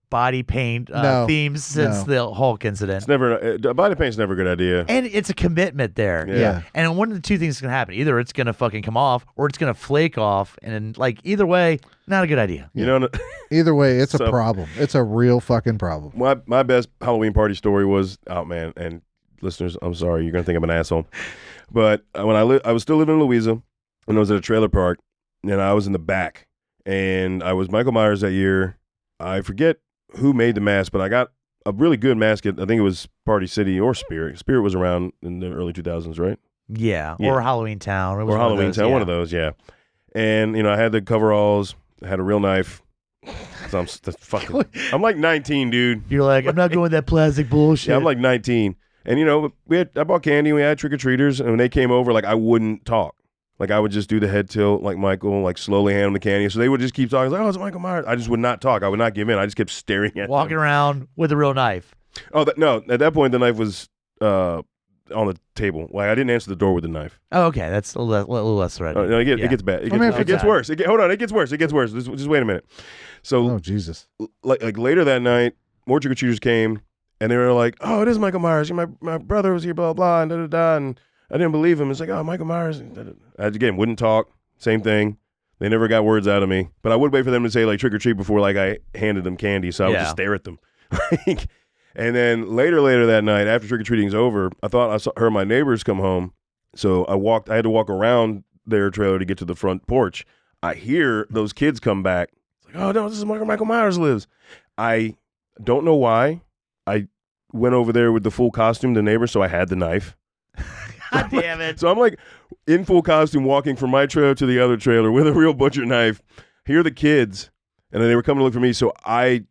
body paint themes since the Hulk incident. It's never body paint's never a good idea, and it's a commitment there. Yeah. And one of the two things is gonna happen: either it's gonna fucking come off, or it's gonna flake off, and like either way, not a good idea. You know. Either way, it's a problem. It's a real fucking problem. My best Halloween party story was man, and listeners, I'm sorry, you're gonna think I'm an asshole, but when I was still living in Louisa, and I was at a trailer park, and I was in the back, and I was Michael Myers that year. I forget who made the mask, but I got a really good mask at, I think it was Party City or Spirit. Spirit was around in the early 2000s, right? Yeah. Or Halloween Town. Or Halloween Town, one of those, yeah. And, I had the coveralls, I had a real knife. So I'm like 19, dude. You're like, I'm not going that plastic bullshit. Yeah, I'm like 19. And, I bought candy, and we had trick-or-treaters, and when they came over, like, I wouldn't talk. Like, I would just do the head tilt like Michael, like slowly hand them the candy. So they would just keep talking. Like, oh, it's Michael Myers. I just would not talk. I would not give in. I just kept staring at Walking them. around with a real knife. Oh, no. At that point, the knife was on the table. Like, I didn't answer the door with the knife. Oh, okay. That's a little less threatening. No, it gets bad. It gets worse. Hold on. It gets worse. Just wait a minute. So, oh, Jesus. Like later that night, more trick-or-treaters came, and they were like, oh, it is Michael Myers. My brother was here, blah, blah, and da-da-da, and I didn't believe him. It's like, oh, Michael Myers. I, again, wouldn't talk. Same thing. They never got words out of me. But I would wait for them to say, like, trick or treat before, like, I handed them candy. So I would just stare at them. And then later that night, after trick or treating's over, I thought heard my neighbors come home. So I had to walk around their trailer to get to the front porch. I hear those kids come back. It's like, oh no, this is where Michael Myers lives. I don't know why. I went over there with the full costume, the neighbor, so I had the knife. God damn it. So I'm like in full costume walking from my trailer to the other trailer with a real butcher knife. Hear the kids, and then they were coming to look for me, so I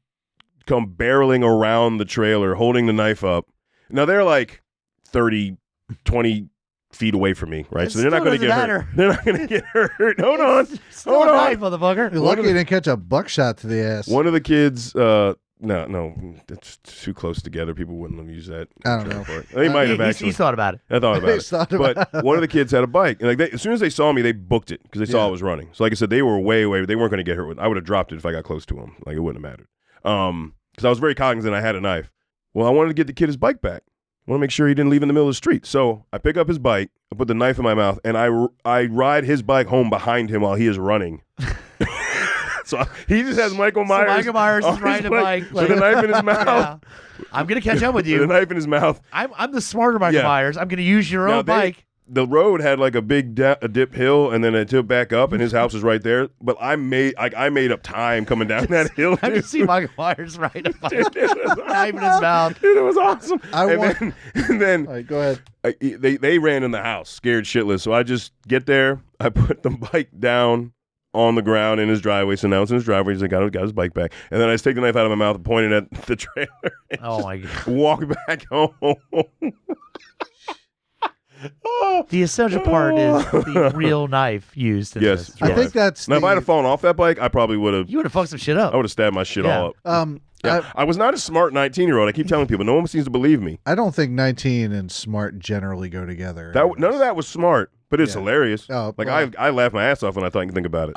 come barreling around the trailer holding the knife up. Now they're like 30, 20 feet away from me, right? So they're not going to get hurt. They're not going to get hurt. Hold on. Hold on. Knife, motherfucker. You're lucky you didn't catch a buckshot to the ass. One of the kids, no, it's too close together. People wouldn't have used that. I don't know. They might have actually. He thought about it. I thought about it. But one of the kids had a bike. And as soon as they saw me, they booked it because they saw I was running. So like I said, they were way away. They weren't going to get hurt. I would have dropped it if I got close to them. Like it wouldn't have mattered. Because I was very cognizant I had a knife. Well, I wanted to get the kid his bike back. I want to make sure he didn't leave in the middle of the street. So I pick up his bike, I put the knife in my mouth, and I ride his bike home behind him while he is running. So he just has Michael Myers. So Michael Myers is riding a bike with a knife in his mouth. Yeah. I'm going to catch up with you. With a knife in his mouth. I'm the smarter Michael Myers. I'm going to use your own bike. The road had like a big dip hill, and then it tipped back up, and his house was right there. But I made up time coming down that hill. I've just seen Michael Myers ride a bike, knife in his mouth. Dude, it was awesome. And then all right, go ahead. They ran in the house, scared shitless. So I just get there, I put the bike down on the ground in his driveway. So now it's in his driveway. He's like, got his bike back. And then I just take the knife out of my mouth and point it at the trailer. Oh my God. Walk back home. The essential part is the real knife used in yes, this. I think that's now, if I had fallen off that bike, I probably would have. You would have fucked some shit up. I would have stabbed my shit all up. Yeah. I was not a smart 19-year-old. I keep telling people. No one seems to believe me. I don't think 19 and smart generally go together. None of that was smart, but it's hilarious. Oh, like well, I laugh my ass off when I think about it.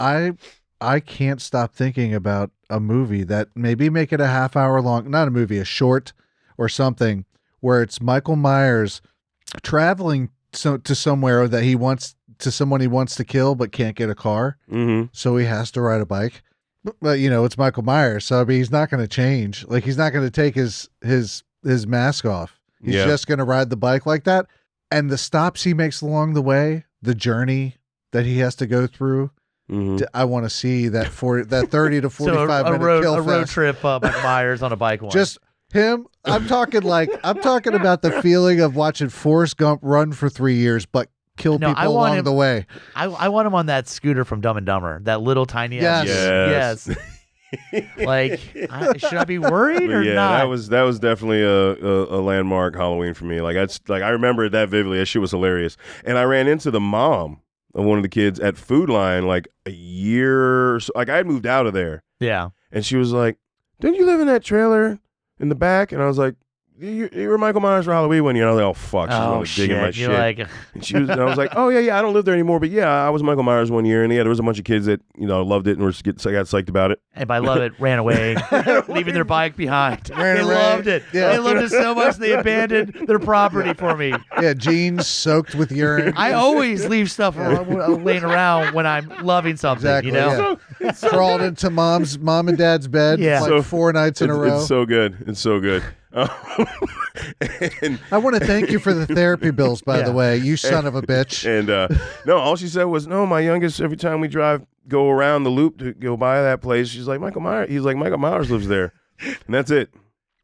I can't stop thinking about a movie that maybe make it a half hour long, not a movie, a short or something, where it's Michael Myers traveling to somewhere that he wants to kill but can't get a car, so he has to ride a bike. But it's Michael Myers, so I mean he's not going to change. Like he's not going to take his mask off. He's just going to ride the bike like that. And the stops he makes along the way, the journey that he has to go through. I want to see that 30 to 45 minute kill a road trip Michael Myers on a bike one. Just him. I'm talking about the feeling of watching Forrest Gump run for 3 years, but kill people along the way. I want him on that scooter from Dumb and Dumber, that little tiny. Yes. Like, should I be worried or not? that was definitely a landmark Halloween for me. Like I remember it that vividly. That shit was hilarious. And I ran into the mom of one of the kids at Food Line like a year or so. Like I had moved out of there. Yeah. And she was like, "Didn't you live in that trailer in the back?" And I was like, you were Michael Myers for Halloween one year. I was like, oh, fuck. She's really digging my shit. Like... and I was like, oh, yeah, I don't live there anymore. But yeah, I was Michael Myers one year. And yeah, there was a bunch of kids that, loved it and got psyched about it. And by love it, ran away, leaving their bike behind. They loved it. Yeah. They loved it so much they abandoned their property for me. Yeah, jeans soaked with urine. I always leave stuff laying around when I'm loving something, exactly, Yeah. Crawled into mom and dad's bed like 4 nights in a row. It's so good. It's so good. And I want to thank you for the therapy bills, by the way, you son of a bitch. And no, all she said was, no, my youngest, every time we go around the loop to go by that place, she's like, Michael Myers. He's like, Michael Myers lives there. And that's it.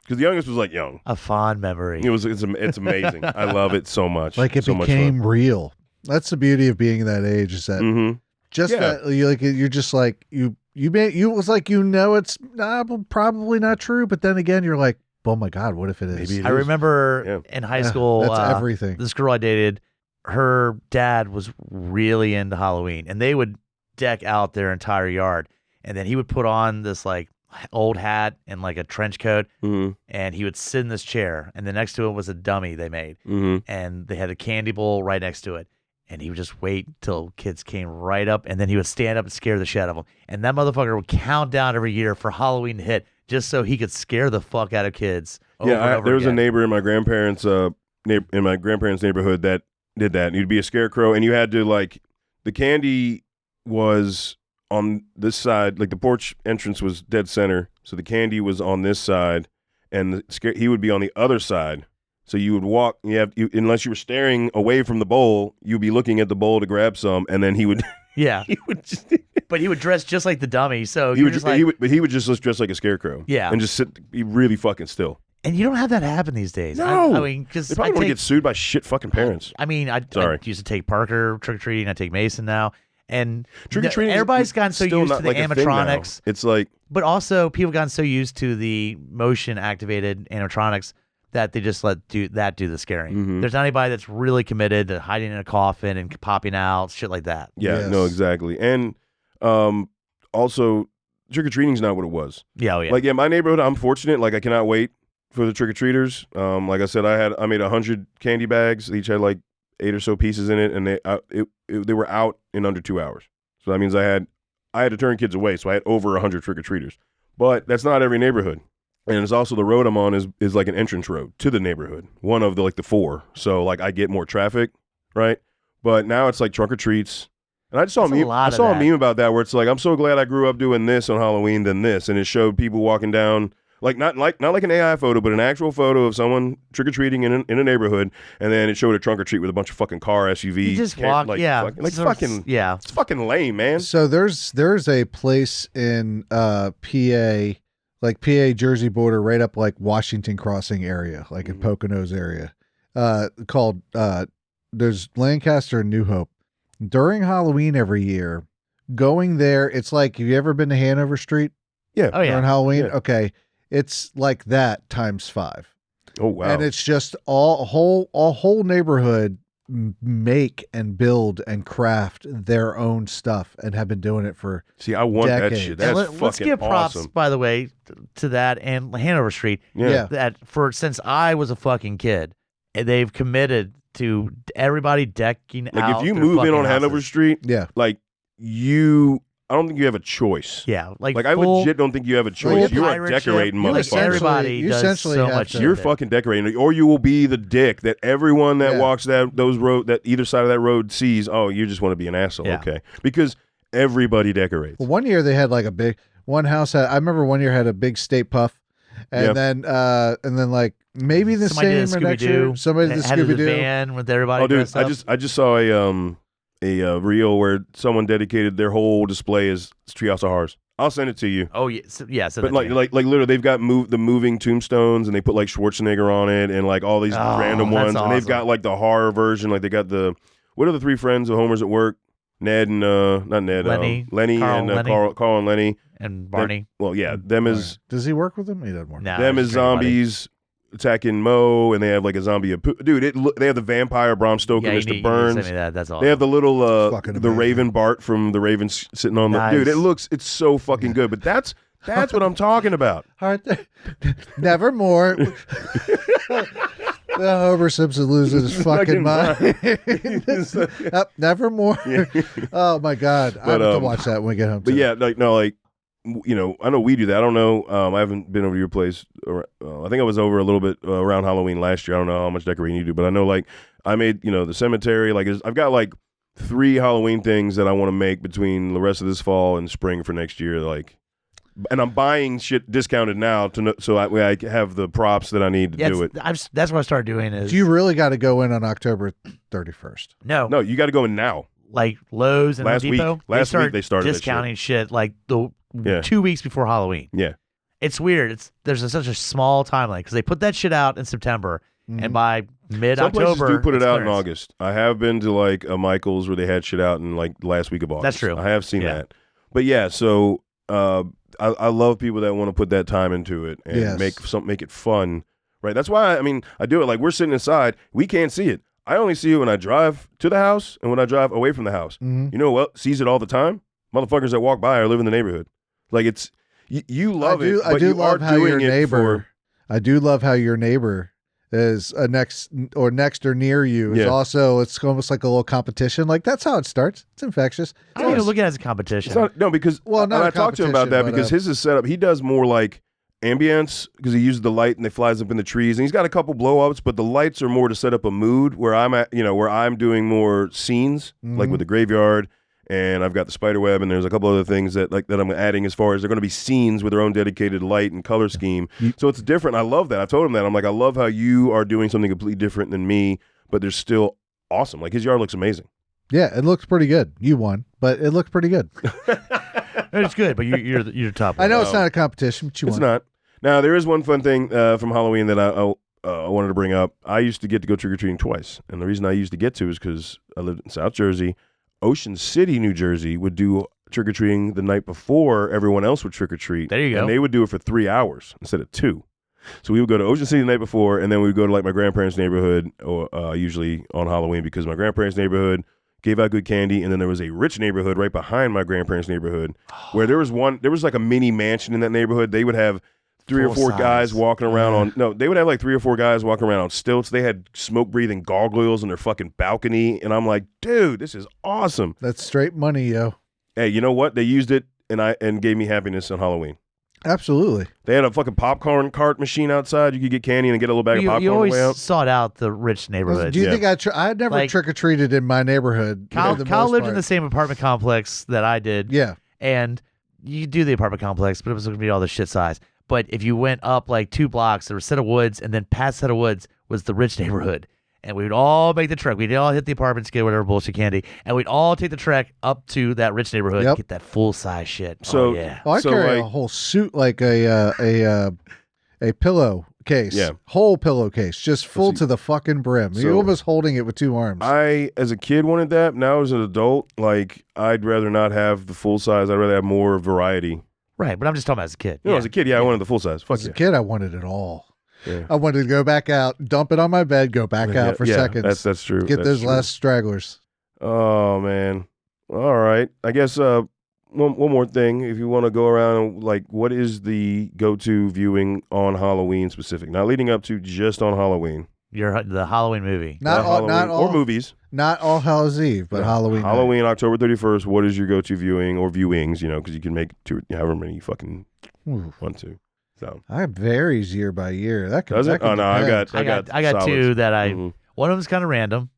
Because the youngest was like young. A fond memory. It's amazing. I love it so much. Like it became real. That's the beauty of being that age, is that that you're just like you was like, it's probably not true, but then again you're like, oh my God, what if it is? I remember in high school, that's everything. This girl I dated, her dad was really into Halloween, and they would deck out their entire yard, and then he would put on this like old hat and like a trench coat, and he would sit in this chair, and the next to it was a dummy they made, and they had a candy bowl right next to it. And he would just wait till kids came right up, and then he would stand up and scare the shit out of them. And that motherfucker would count down every year for Halloween to hit, just so he could scare the fuck out of kids. There was a neighbor in my grandparents' neighborhood that did that. And you'd be a scarecrow, and you had to the candy was on this side, like the porch entrance was dead center, so the candy was on this side, and he would be on the other side. So you would walk, unless you were staring away from the bowl, you'd be looking at the bowl to grab some, and then he would, he would just, but he would dress just like the dummy. So he you're would, just but he would just dress like a scarecrow. Yeah. and just be really fucking still. and you don't have that happen these days. No, I mean, because they probably want to get sued by shit fucking parents. I mean, I used to take Parker trick or treating. I take Mason now, and Trick or treating. Everybody's gotten so still used not to the like a thing now. animatronics. It's like, But also, people gotten so used to the motion activated animatronics that they just do the scaring. Mhm. There's not anybody that's really committed to hiding in a coffin and popping out, shit like that. yeah, Yes. no, exactly. And also, trick or treating's not what it was. Yeah, oh yeah. Like, yeah, my neighborhood, I'm fortunate. Like, I cannot wait for the trick or treaters. Like I said, I made 100 candy bags. They each had like 8 or so pieces in it, and they were out in under 2 hours. So that means I had to turn kids away. So I had over 100 trick or treaters. But that's not every neighborhood. And it's also the road I'm on is like an entrance road to the neighborhood. One of the 4. So like I get more traffic, right? But now it's like trunk or treats. And I just saw a meme. I saw a meme about that where it's like, I'm so glad I grew up doing this on Halloween than this, and it showed people walking down not like an AI photo, but an actual photo of someone trick or treating in a neighborhood, and then it showed a trunk or treat with a bunch of fucking car SUV. You just walk, yeah, It's fucking lame, man. So there's a place in PA, like PA Jersey border, right up like Washington Crossing area, like in Poconos area, called there's Lancaster and New Hope. During Halloween every year, going there, it's like, have you ever been to Hanover Street? Yeah. Oh yeah. During Halloween? Yeah. Okay. It's like that times 5. Oh wow. And it's just a whole neighborhood make and build and craft their own stuff and have been doing it for See, I want decades. that shit. And That's let's fucking give props, awesome. by the way, to that and Hanover Street. Yeah. That since I was a fucking kid, they've committed to everybody decking out. Like if you their move in fucking on Hanover houses. Street, yeah. like I don't think you have a choice. Yeah, Like I legit don't think you have a choice. You are pirate decorating, ship. Like motherfucker. everybody you does essentially so have much. to- shit You're there. fucking decorating, or you will be the dick that everyone that Yeah. walks that either side of that road sees. Oh, you just want to be an asshole, Yeah. okay? Because everybody decorates. Well, one year they had like a big one house. I remember one year had a big state puff, and Yep. then like maybe the Somebody did same a or next year Scooby-Doo. somebody did Had Scooby the Doo. van with everybody. Oh, dude, dressed up. I just saw a reel where someone dedicated their whole display as Treehouse of Horrors. I'll send it to you. Oh yeah, yeah. So But like literally, they've got the moving tombstones, and they put like Schwarzenegger on it, and like all these random that's ones, and they've awesome. got like the horror version. Like they got what are the 3 friends of Homer's at work? Ned and not Ned, Lenny, Lenny Carl, and Lenny. Carl and Lenny. and Barney. Well, yeah, them is Does he work with them? He doesn't work. Nah, them just is everybody. zombies attacking Mo, and they have like a zombie. Dude, they have the vampire Bram Stoker, Yeah, you Mr. need to Burns. send me that. That's all. They have the little Fucking the amazing. Raven Bart from the Ravens sitting on the Nice. dude. It's so fucking good. But that's what I'm talking about. Nevermore. Homer Simpson loses his fucking mind. Nevermore. Oh my god, I have to watch that when we get home. But too. yeah, like no, like I know we do that. I don't know. I haven't been over to your place. I think I was over a little bit around Halloween last year. I don't know how much decorating you do, but I know like I made the cemetery. Like I've got like 3 Halloween things that I want to make between the rest of this fall and spring for next year. Like, and I'm buying shit discounted now so I have the props that I need to do it. That's what I started doing. Is Do you really got to go in on October 31st? no, You got to go in now. like Lowe's and Home Last week- Depot. last week they started that discounting shit like the Yeah. 2 weeks before Halloween. Yeah. It's weird. There's such a small timeline because they put that shit out in September, and by Some mid-October, places do put it it's out in clearance. August. I have been to like a Michael's where they had shit out in like last week of August. That's true. I have seen Yeah. that. But yeah, so I love people that want to put that time into it and Yes. make it fun. Right. That's why I do it. Like we're sitting inside, we can't see it. I only see it when I drive to the house and when I drive away from the house. Mhm. You know what? Sees it all the time. Motherfuckers that walk by or live in the neighborhood. Like it's you love it. I but do you love are how doing your it neighbor. for- I do love how your neighbor is next or near you is Yeah. also. It's almost like a little competition. Like that's how it starts. It's infectious. I don't even look at it as a competition. It's not, no, because Well, not and a I talked to him about that competition, because but, his is set up. He does more like ambience because he uses the light and they flies up in the trees, and he's got a couple blow ups, but the lights are more to set up a mood. Where I'm at, where I'm doing more scenes, like with the graveyard, and I've got the spider web, and there's a couple other things that I'm adding as far as they're going to be scenes with their own dedicated light and color scheme. So it's different. I love that. I've told him that. I'm like, I love how you are doing something completely different than me, but they're still awesome. Like his yard looks amazing. Yeah, it looks pretty good. You won, but it looks pretty good. It's good, but you're the top. I know one. it's not a competition, but you It's won. not. Now, there is one fun thing from Halloween that I wanted to bring up. I used to get to go trick-or-treating twice. And the reason I used to get to is because I lived in South Jersey. Ocean City, New Jersey would do trick-or-treating the night before everyone else would trick-or-treat. There you go. And they would do it for 3 hours instead of 2. So we would go to Ocean City the night before, and then we would go to like my grandparents' neighborhood, or usually on Halloween, because my grandparents' neighborhood gave out good candy, and then there was a rich neighborhood right behind my grandparents' neighborhood, where there was like a mini mansion in that neighborhood. They would have three or four guys walking around they would have like 3 or 4 guys walking around on stilts. They had smoke-breathing gargoyles in their fucking balcony, and I'm like, dude, this is awesome. That's straight money, yo. Hey, you know what? They used it and gave me happiness on Halloween. Absolutely. They had a fucking popcorn cart machine outside. You could get candy and get a little bag of popcorn You on the way out. always sought out the rich neighborhoods. Do you think I had never Like- trick-or-treated in my neighborhood? Kyle, for the Kyle most lived in part. the same apartment complex that I did. Yeah. And you do the apartment complex, but it was going to be all the shit size. But if you went up like 2 blocks, there was a set of woods, and then past set of woods was the rich neighborhood. And we would all make the trek. We'd all hit the apartments, get whatever bullshit candy, and we'd all take the trek up to that rich neighborhood Yep. and get that full size shit. So- yeah. Oh, I So, carry a like- whole suit, like a pillow case. Yeah. Whole pillowcase, just full see- to the fucking brim. You're So- almost holding it with 2 arms. I, as a kid, wanted that. Now, as an adult, like, I'd rather not have the full size. I'd rather have more variety. Right, but I'm just talking about as a kid. You know, as a kid, I wanted the full size. Fuck As a yeah. kid, I wanted it all. Yeah. I wanted to go back out, dump it on my bed, go back out for Yeah, seconds. That's true. Get That's those true. last stragglers. Oh man. All right. I guess one more thing. If you want to go around and like, what is the go-to viewing on Halloween specific? Not leading up to, just on Halloween. The Halloween movie. Not Halloween, all, or movies. Not all Hallows Eve, but Yeah. Halloween. night. Halloween, October 31st. What is your go-to viewing or viewings? You know, because you can make however many you fucking Ooh, want to. So that varies year by year. That can, does that it? can Oh no, I depend. got I got solids. 2 that Mhm. one of them's kind of random,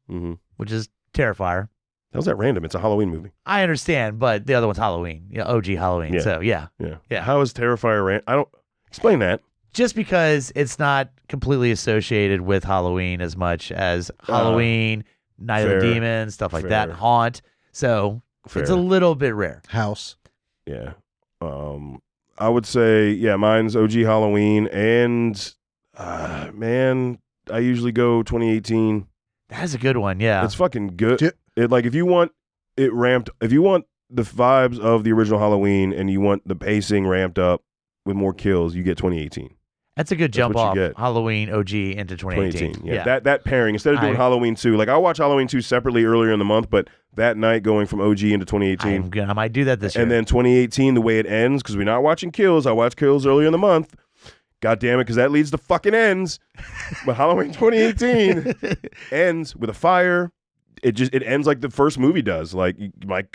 which is Terrifier. How's that random? It's a Halloween movie. I understand, but the other one's Halloween. Yeah, OG Halloween. Yeah. So yeah. Yeah. How is Terrifier I don't explain that. Just because it's not completely associated with Halloween as much as Halloween, Night of the fair. Demons, stuff like that, Fair. Haunt. So Fair. it's a little bit rare. House. Yeah. I would say, yeah, mine's OG Halloween, and man, I usually go 2018. That's a good one. Yeah. It's fucking good. Ju- It like if you want it ramped, if you want the vibes of the original Halloween and you want the pacing ramped up with more kills, you get 2018. That's a good That's jump what you off get. Halloween OG into 2018. 2018. Yeah. That pairing instead of doing I- Halloween 2. Like I watch Halloween 2 separately earlier in the month, but that night going from OG into 2018. I might do that this year. And then 2018, the way it ends, because we're not watching kills. I watch kills earlier in the month. God damn it, because that leads to fucking ends. But Halloween 2018 ends with a fire. It ends like the first movie does. Like,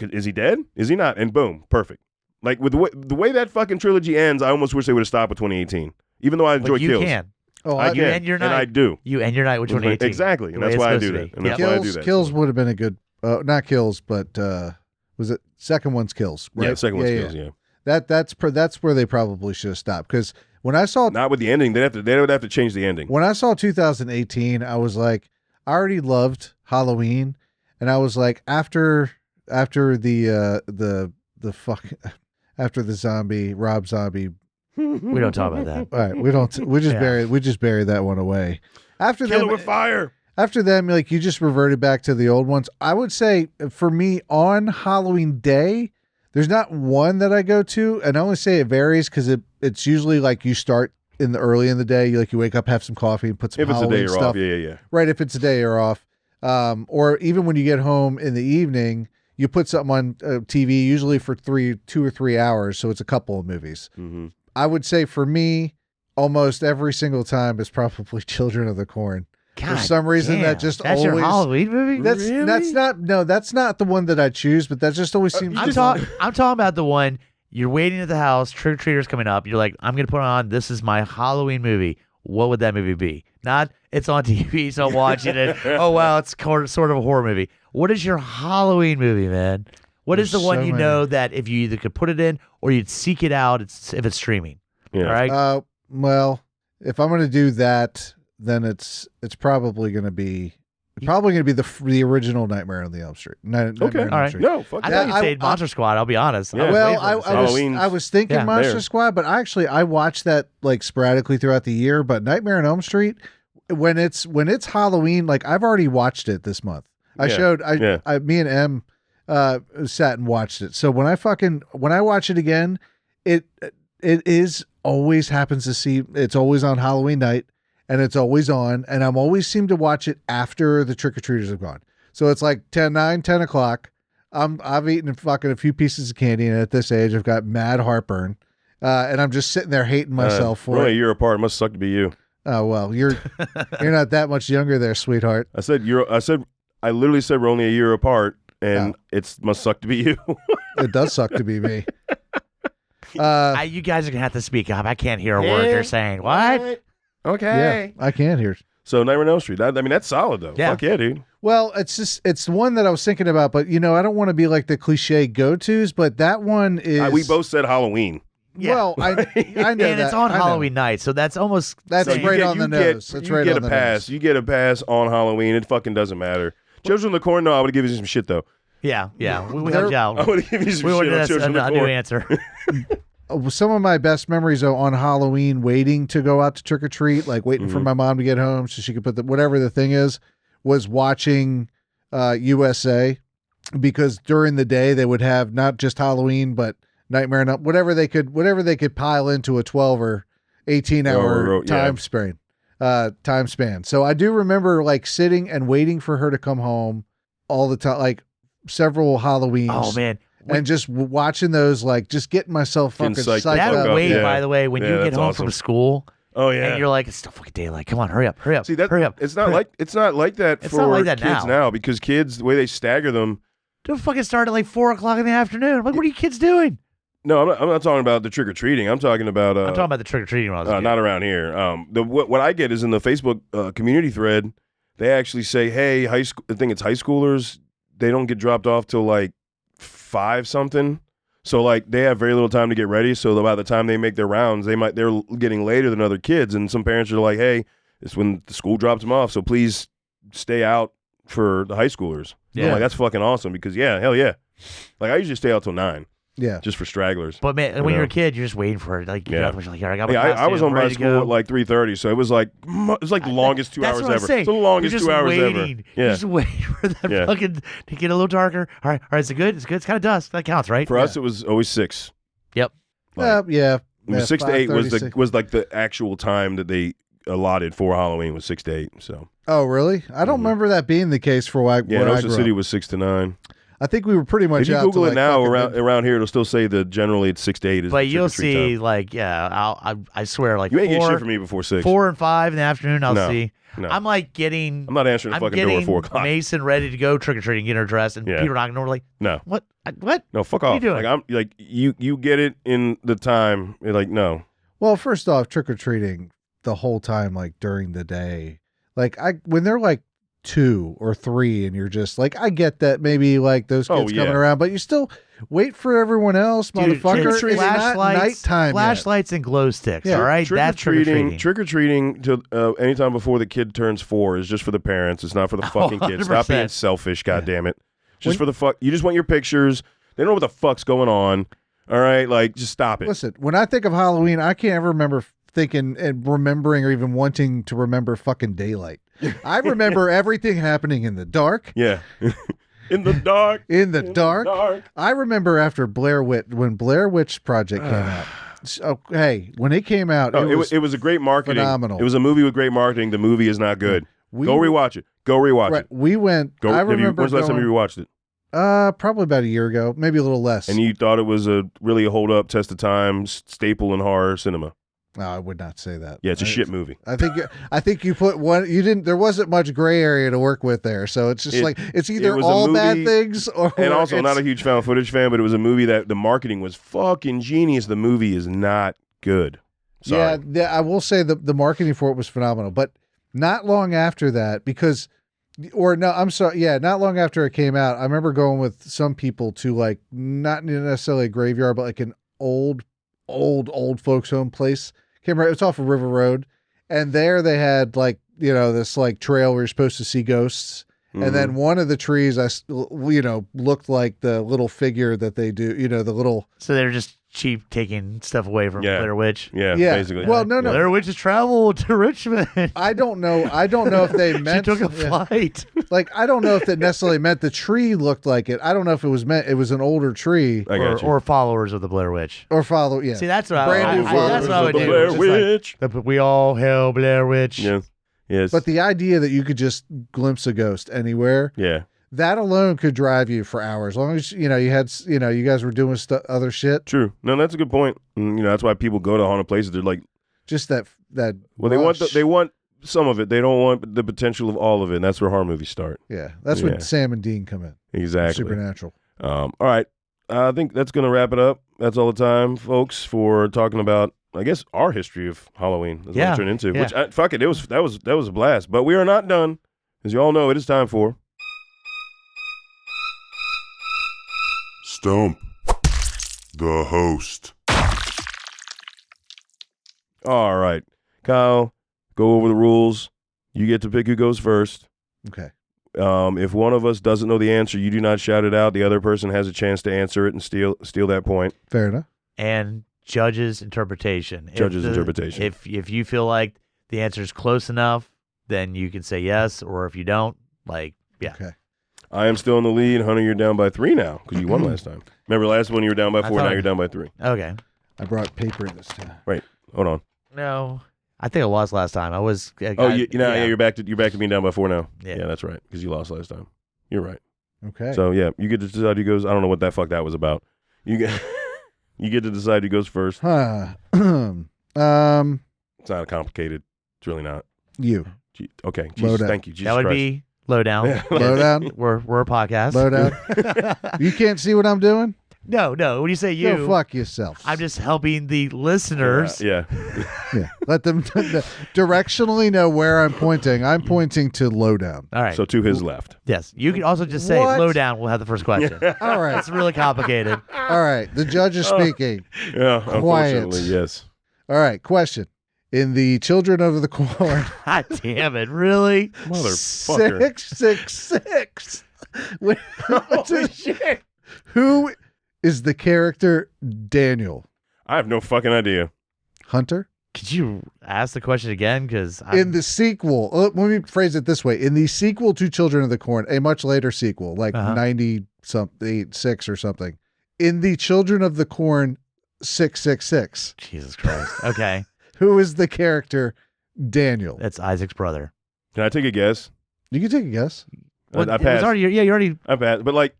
is he dead? Is he not? And boom, perfect. Like with the way that fucking trilogy ends, I almost wish they would have stopped with 2018. Even though I enjoy but you kills. can. Oh, I I can, end your and night. I do. You end your night with 2018. Exactly, and The way that's it's why I supposed do to that. be. And that's Yep. why I do that. Kills would have been a good, not kills, but was it second one's kills? Right? Yeah, second one's kills. Yeah. That's where they probably should have stopped, because when I saw Not with the ending. They would have to change the ending. when I saw 2018, I was like, I already loved Halloween, and I was like, after the fuck after the zombie Rob Zombie. We don't talk about that. All right, we just Yeah. buried that one away. After Kill them, it with fire. after them, like you just reverted back to the old ones. I would say for me on Halloween Day, there's not one that I go to, and I only say it varies because it's usually like you start in the early in the day. You wake up, have some coffee, and put some If it's a Halloween day you're stuff. off, yeah. Right, if it's a day you're off. Or even when you get home in the evening, you put something on TV, usually for 2 or 3 hours, so it's a couple of movies. Mm-hmm. I would say for me, almost every single time is probably Children of the Corn. God For some reason, damn. that just That's your always- Halloween movie. That's not the one that I choose, but that just always seems. I'm talking about the one you're waiting at the house. Trick or treaters coming up. You're like, I'm gonna put on. This is my Halloween movie. What would that movie be? Not it's on TV, so I'm watching it. Oh wow, it's sort of a horror movie. What is your Halloween movie, man? What is the There's one so you many. know that if you either could put it in or you'd seek it out if it's streaming? Yeah. All right. Well, if I'm going to do that, then it's probably going to be Probably going to be the original Nightmare on the Elm Street. Nightmare Okay. on Elm All right. Street. No, fuck I that. thought you'd say Monster Squad. I'll be honest. Yeah. Well, Halloween's- I was thinking Yeah. Monster There. Squad, but I watched that like sporadically throughout the year. But Nightmare on Elm Street, when it's Halloween, like I've already watched it this month. Me and Em sat and watched it. So when I watch it again, it is always happens to see it's always on Halloween night, and it's always on, and I'm always seem to watch it after the trick or treaters have gone. So it's like 10 o'clock. I've eaten fucking a few pieces of candy, and at this age, I've got mad heartburn, and I'm just sitting there hating myself for we're only it. a year apart. It must suck to be you. Oh well, you're not that much younger there, sweetheart. I literally said we're only a year apart, and it must suck to be you. It does suck to be me. You guys are gonna have to speak up. I can't hear a word you're saying. What? Okay. Yeah, I can't hear. So Nightmare on Elm Street. That's solid though. Yeah. Fuck yeah, dude. Well, it's one that I was thinking about, but I don't want to be like the cliche go-tos, but that one is. We both said Halloween. Yeah. Well, I know And that. it's on I know. Halloween night, so that's almost That's So you right get- on you the get- nose. That's you right get on a the pass. nose. You get a pass on Halloween. It fucking doesn't matter. Children of the Corn. No, I would have given you some shit though. yeah. We There- helped you I out. would have given you some We shit wanted on that's Children of a the new Corn. answer. Some of my best memories though on Halloween, waiting to go out to trick or treat, like waiting for my mom to get home so she could put whatever the thing is, was watching USA, because during the day they would have not just Halloween but Nightmare on whatever they could pile into a 12 or 18 hour time span. So I do remember like sitting and waiting for her to come home all the time, like several Halloweens. Oh man. And just watching those, like just getting myself Getting fucking psyched psyched That fuck up. up, wait, yeah. by the way, when Yeah, you get that's home awesome. from school Oh yeah. and you're like, it's still fucking daylight. Come on, hurry up. See that? Hurry up. It's not Hurry like up. it's not like that It's for not like that kids now. because kids, the way they stagger them. Don't fucking start at like 4:00 in the afternoon. I'm like, what are you kids doing? No, I'm not talking about the trick or treating. I'm talking about. I'm talking about the trick or treating when I was a kid. Not around here. What I get is in the Facebook community thread. They actually say, "Hey, I think it's high schoolers. They don't get dropped off till like 5 something. So like they have very little time to get ready. So by the time they make their rounds, they're getting later than other kids. And some parents are like, "Hey, it's when the school drops them off. So please stay out for the high schoolers." Yeah. I'm like, that's fucking awesome because hell yeah. Like I usually stay out till 9 Yeah. just for stragglers. But man, You when you're know. a kid, you're just waiting for it. Like, Yeah. you're like, here, I got my Yeah, I was costume, home by ready to school go. at like 3:30, so it was like the longest 2 That's hours what I'm ever. saying. It's the longest You're just 2 hours waiting. ever. You're Yeah. just waiting for that Yeah. fucking to get a little darker. All right, is it good? It's good. It's kind of dusk. That counts, right? For us, it was always 6. Yep. Like, Yeah. it was 6 to 8 was 5:36. was like the actual time that they allotted for Halloween was 6 to 8. So Oh, really? I don't remember that being the case for why. yeah, where I Ocean grew City up. was 6 to 9. I think we were pretty much If you out Google to, it like, now fucking around here, it'll still say that generally it's 6 to 8 is But the you'll trick-or-treat see, time. like, I swear, like You ain't get 4, shit from me before 6. 4 and 5 in the afternoon. I'll No. see. No. I'm like getting. I'm not answering the I'm fucking door getting at 4 o'clock. Mason ready to go trick or treating, get her dressed, and Yeah. people are knocking on the door like, No. what? What? No, fuck What are off. you doing? Like I'm like you get it in the time. You're like no. Well, first off, trick or treating the whole time, like during the day, like when they're like 2 or 3, and you're just like, I get that maybe like those Oh, kids yeah. coming around, but you still wait for everyone else, Dude, motherfucker. trick- It's not flashlights, nighttime yet. flashlights and glow sticks. Yeah. All right, that's trick or treating. Trick or treating to anytime before the kid turns 4 is just for the parents. It's not for the fucking kids. Stop 100%. being selfish, goddamn it. Just for the fuck. You just want your pictures. They don't know what the fuck's going on. All right, like just stop it. Listen, when I think of Halloween, I can't ever remember thinking and remembering or even wanting to remember fucking daylight. I remember everything happening in the dark. Yeah. In the dark. In the dark. I remember after when Blair Witch Project came out. So, hey, when it came out, No, it was a great marketing. phenomenal. It was a movie with great marketing. The movie is not good. we, Go rewatch it. Go rewatch right, it. we went. Go. I remember When's the last time you rewatched it? probably about a year ago, maybe a little less. And you thought it was really a hold up, test of time staple in horror cinema. No, I would not say that. Yeah, it's a shit movie. I think you put one. You didn't. There wasn't much gray area to work with there, so it's just like it's either was a all bad movie- things or. And also, it's- not a huge found footage fan, but it was a movie that the marketing was fucking genius. The movie is not good. Sorry. Yeah, I will say the marketing for it was phenomenal, but not long after that, because, or no, I'm sorry, yeah, not long after it came out, I remember going with some people to like not necessarily a graveyard, but like an old folks home place. Came right, it's off of River Road, and there they had like this like trail where you're supposed to see ghosts, And then one of the trees, looked like the little figure that they do, the little. So they're just cheap taking stuff away from Blair Witch. Yeah, Yeah. basically. Well, no. Blair Witch's travel to Richmond. I don't know if they meant. She took a flight. Like, I don't know if that necessarily meant the tree looked like it. I don't know if it was meant it was an older tree. I got you. Or followers of the Blair Witch. Or follow, yeah. See, that's what Brand new that's what I would the do. Blair Just Witch. Like, we all hail Blair Witch. Yeah. Yes. But the idea that you could just glimpse a ghost anywhere, yeah. that alone could drive you for hours. As long as you guys were doing other shit. True. No, that's a good point. And, that's why people go to haunted places. They're like, Just that. well, they want some of it. They don't want the potential of all of it. And that's where horror movies start. Yeah, that's when Sam and Dean come in. Exactly. Supernatural. All right. I think that's going to wrap it up. That's all the time, folks, for talking about, I guess, our history of Halloween. That's what it turned into. Yeah. Which, fuck it, that was a blast. But we are not done. As you all know, it is time for Stump the host. All right. Kyle, go over the rules. You get to pick who goes first. Okay. If one of us doesn't know the answer, you do not shout it out. The other person has a chance to answer it and steal that point. Fair enough. And judge's interpretation. Interpretation. If you feel like the answer is close enough, then you can say yes. Or if you don't, yeah. Okay. I am still in the lead. Hunter, you're down by 3 now because you won last time. Remember last one you were down by 4, now you're down by 3. Okay. I brought paper this time. Right. Hold on. No. I think I lost last time. I was. You're back to being down by 4 now. Yeah, that's right because you lost last time. You're right. Okay. So you get to decide who goes. I don't know what that fuck that was about. You get to decide who goes first. Huh. It's not complicated. It's really not. You. Okay. Low Jesus, down. thank you. Jesus that would Christ. be lowdown. Lowdown. We're a podcast. Lowdown. You can't see what I'm doing? No. When you say you, Go fuck yourself. I'm just helping the listeners. Yeah. Yeah. Let them directionally know where I'm pointing. I'm pointing to lowdown. All right. So to his left. Yes. You can also just say What? lowdown. We'll have the first question. All right. It's really complicated. All right. The judge is speaking. Yeah. Quiet. Unfortunately, yes. All right. Question. In the Children of the Corn. God damn it! Really? Motherfucker. 666. Holy shit. Who is the character Daniel? I have no fucking idea. Hunter? Could you ask the question again? Because In the sequel, let me phrase it this way. In the sequel to Children of the Corn, a much later sequel, like 90-something, 6 or something. In the Children of the Corn 666. Jesus Christ. Okay, Who is the character Daniel? that's Isaac's brother. Can I take a guess? You can take a guess. Well, I it was passed. already, you already. I passed. But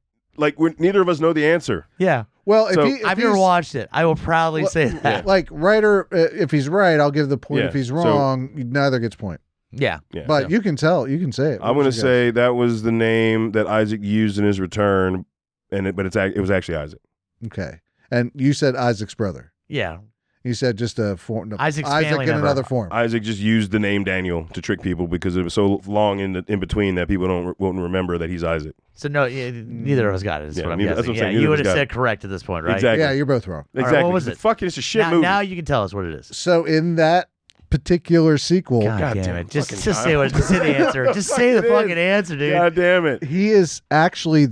neither of us know the answer. Yeah. Well, So- I've never watched it. I will proudly say that. Like, writer, if he's right, I'll give the point. Yeah, If he's so- wrong, neither gets point. Yeah. Yeah. But you can tell. You can say it. I'm going to say that was the name that Isaac used in his return, it was actually Isaac. Okay. And you said Isaac's brother. Yeah. You said just a form. No, Isaac's Isaac family in member. another form. Isaac just used the name Daniel to trick people because it was so long in between that people won't remember that he's Isaac. So no, neither of us got it. Is Yeah, what I'm neither- that's guessing. what I'm saying, You neither would of have us got said correct at this point, right? Exactly. Yeah, you're both wrong. right, Exactly. what was it? Fuck it, it's a shit Now, movie. now you can tell us what it is. So in that particular sequel, God damn damn it, it! Just fucking say what. Just say the answer. Just say the fucking answer, dude. God damn it. he is actually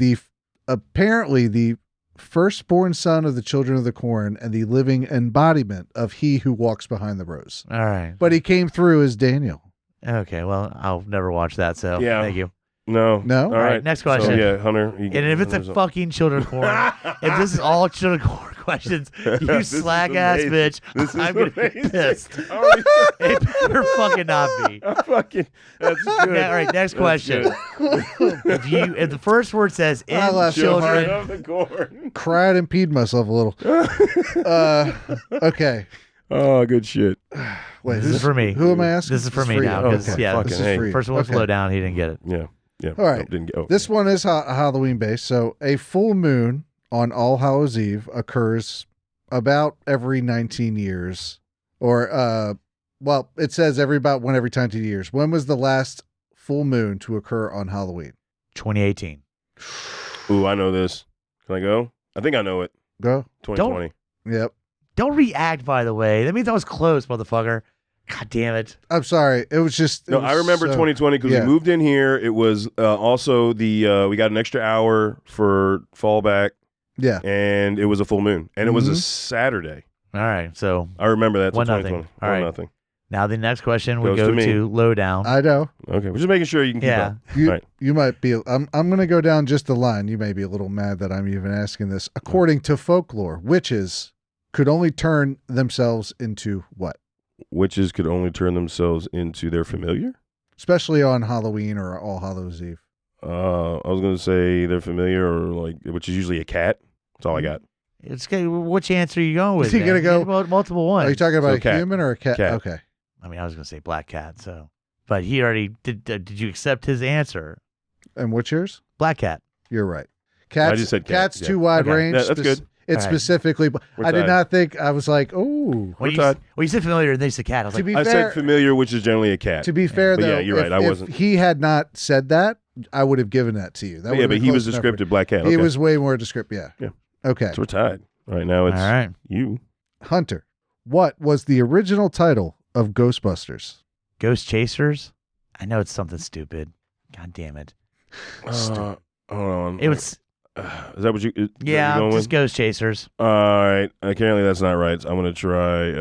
apparently the firstborn son of the Children of the Corn and the living embodiment of He Who Walks Behind the Rose. All right. But he came through as Daniel. Okay. Well, I'll never watch that. So Yeah. thank you. No. No? All All right, right. next question. So, yeah, Hunter. And if it's a fucking children corn, if this is all children corn questions, you This is slack ass amazing. bitch, This is I'm gonna be amazing. pissed. All right. It better fucking not be. That's good. All right, next That's question. good. If the first word says in I laughed so hard. children, of the corn. Cried and peed myself a little. Okay. Oh, good shit. Wait, this is for me. Who am I asking? This is for me you. now. Oh, 'cause, okay. yeah, Fucking This is hey. for you. first one was Okay. slow down. He didn't get it. Yeah. Yeah. All right. Nope, didn't get, oh. This one is Halloween based. So a full moon on All Hallows Eve occurs about every 19 years. Or, well, it says every 20 years. When was the last full moon to occur on Halloween? 2018. Ooh, I know this. Can I go? I think I know it. Go. 2020. Yep. Don't react, by the way. That means I was close, motherfucker. God damn it. I'm sorry. It was just. No, I remember 2020 because we moved in here. It was also we got an extra hour for fallback. Yeah. And it was a full moon. And it was a Saturday. All right. So I remember that. 1-0. All right. 1-0. Now the next question would Goes go to me. to Lowdown. I know. Okay. We're just making sure you can keep Yeah. up. You you might be. I'm going to go down just the line. You may be a little mad that I'm even asking this. According to folklore, witches could only turn themselves into what? Witches could only turn themselves into their familiar? Especially on Halloween or All Hallows Eve. I was going to say their familiar or like, which is usually a cat. That's all I got. It's good. Which answer are you going with? Is he gonna man? go- You had multiple ones. Are you talking about So a cat. human or a cat? Cat. Okay. I mean, I was going to say black cat. So, but he already did. Did you accept his answer? And what's yours? Black cat. You're right. Cats. I just said cat, cats yeah. too wide Okay. range. Yeah, that's good. It's All right. specifically. We're I did tied. not think. I was like, oh. When We're you, tied. when you said familiar and they said cat, I was To like, be I fair, said familiar, which is generally a cat. to be fair But though, yeah, you're right. I if wasn't. he had not said that, I would have given that to you. That Yeah, would but have he been was close enough for- descriptive black cat. He Okay. was way more descriptive. Yeah. Yeah. Okay. So we're tied. All right, now it's all right. you. Hunter, what was the original title of Ghostbusters? Ghost Chasers. I know it's something stupid. God damn it. Hold on. It was. Is that what you? Is that what Yeah, you're going just with? Ghost Chasers. All right. Apparently that's not right. So I'm gonna try.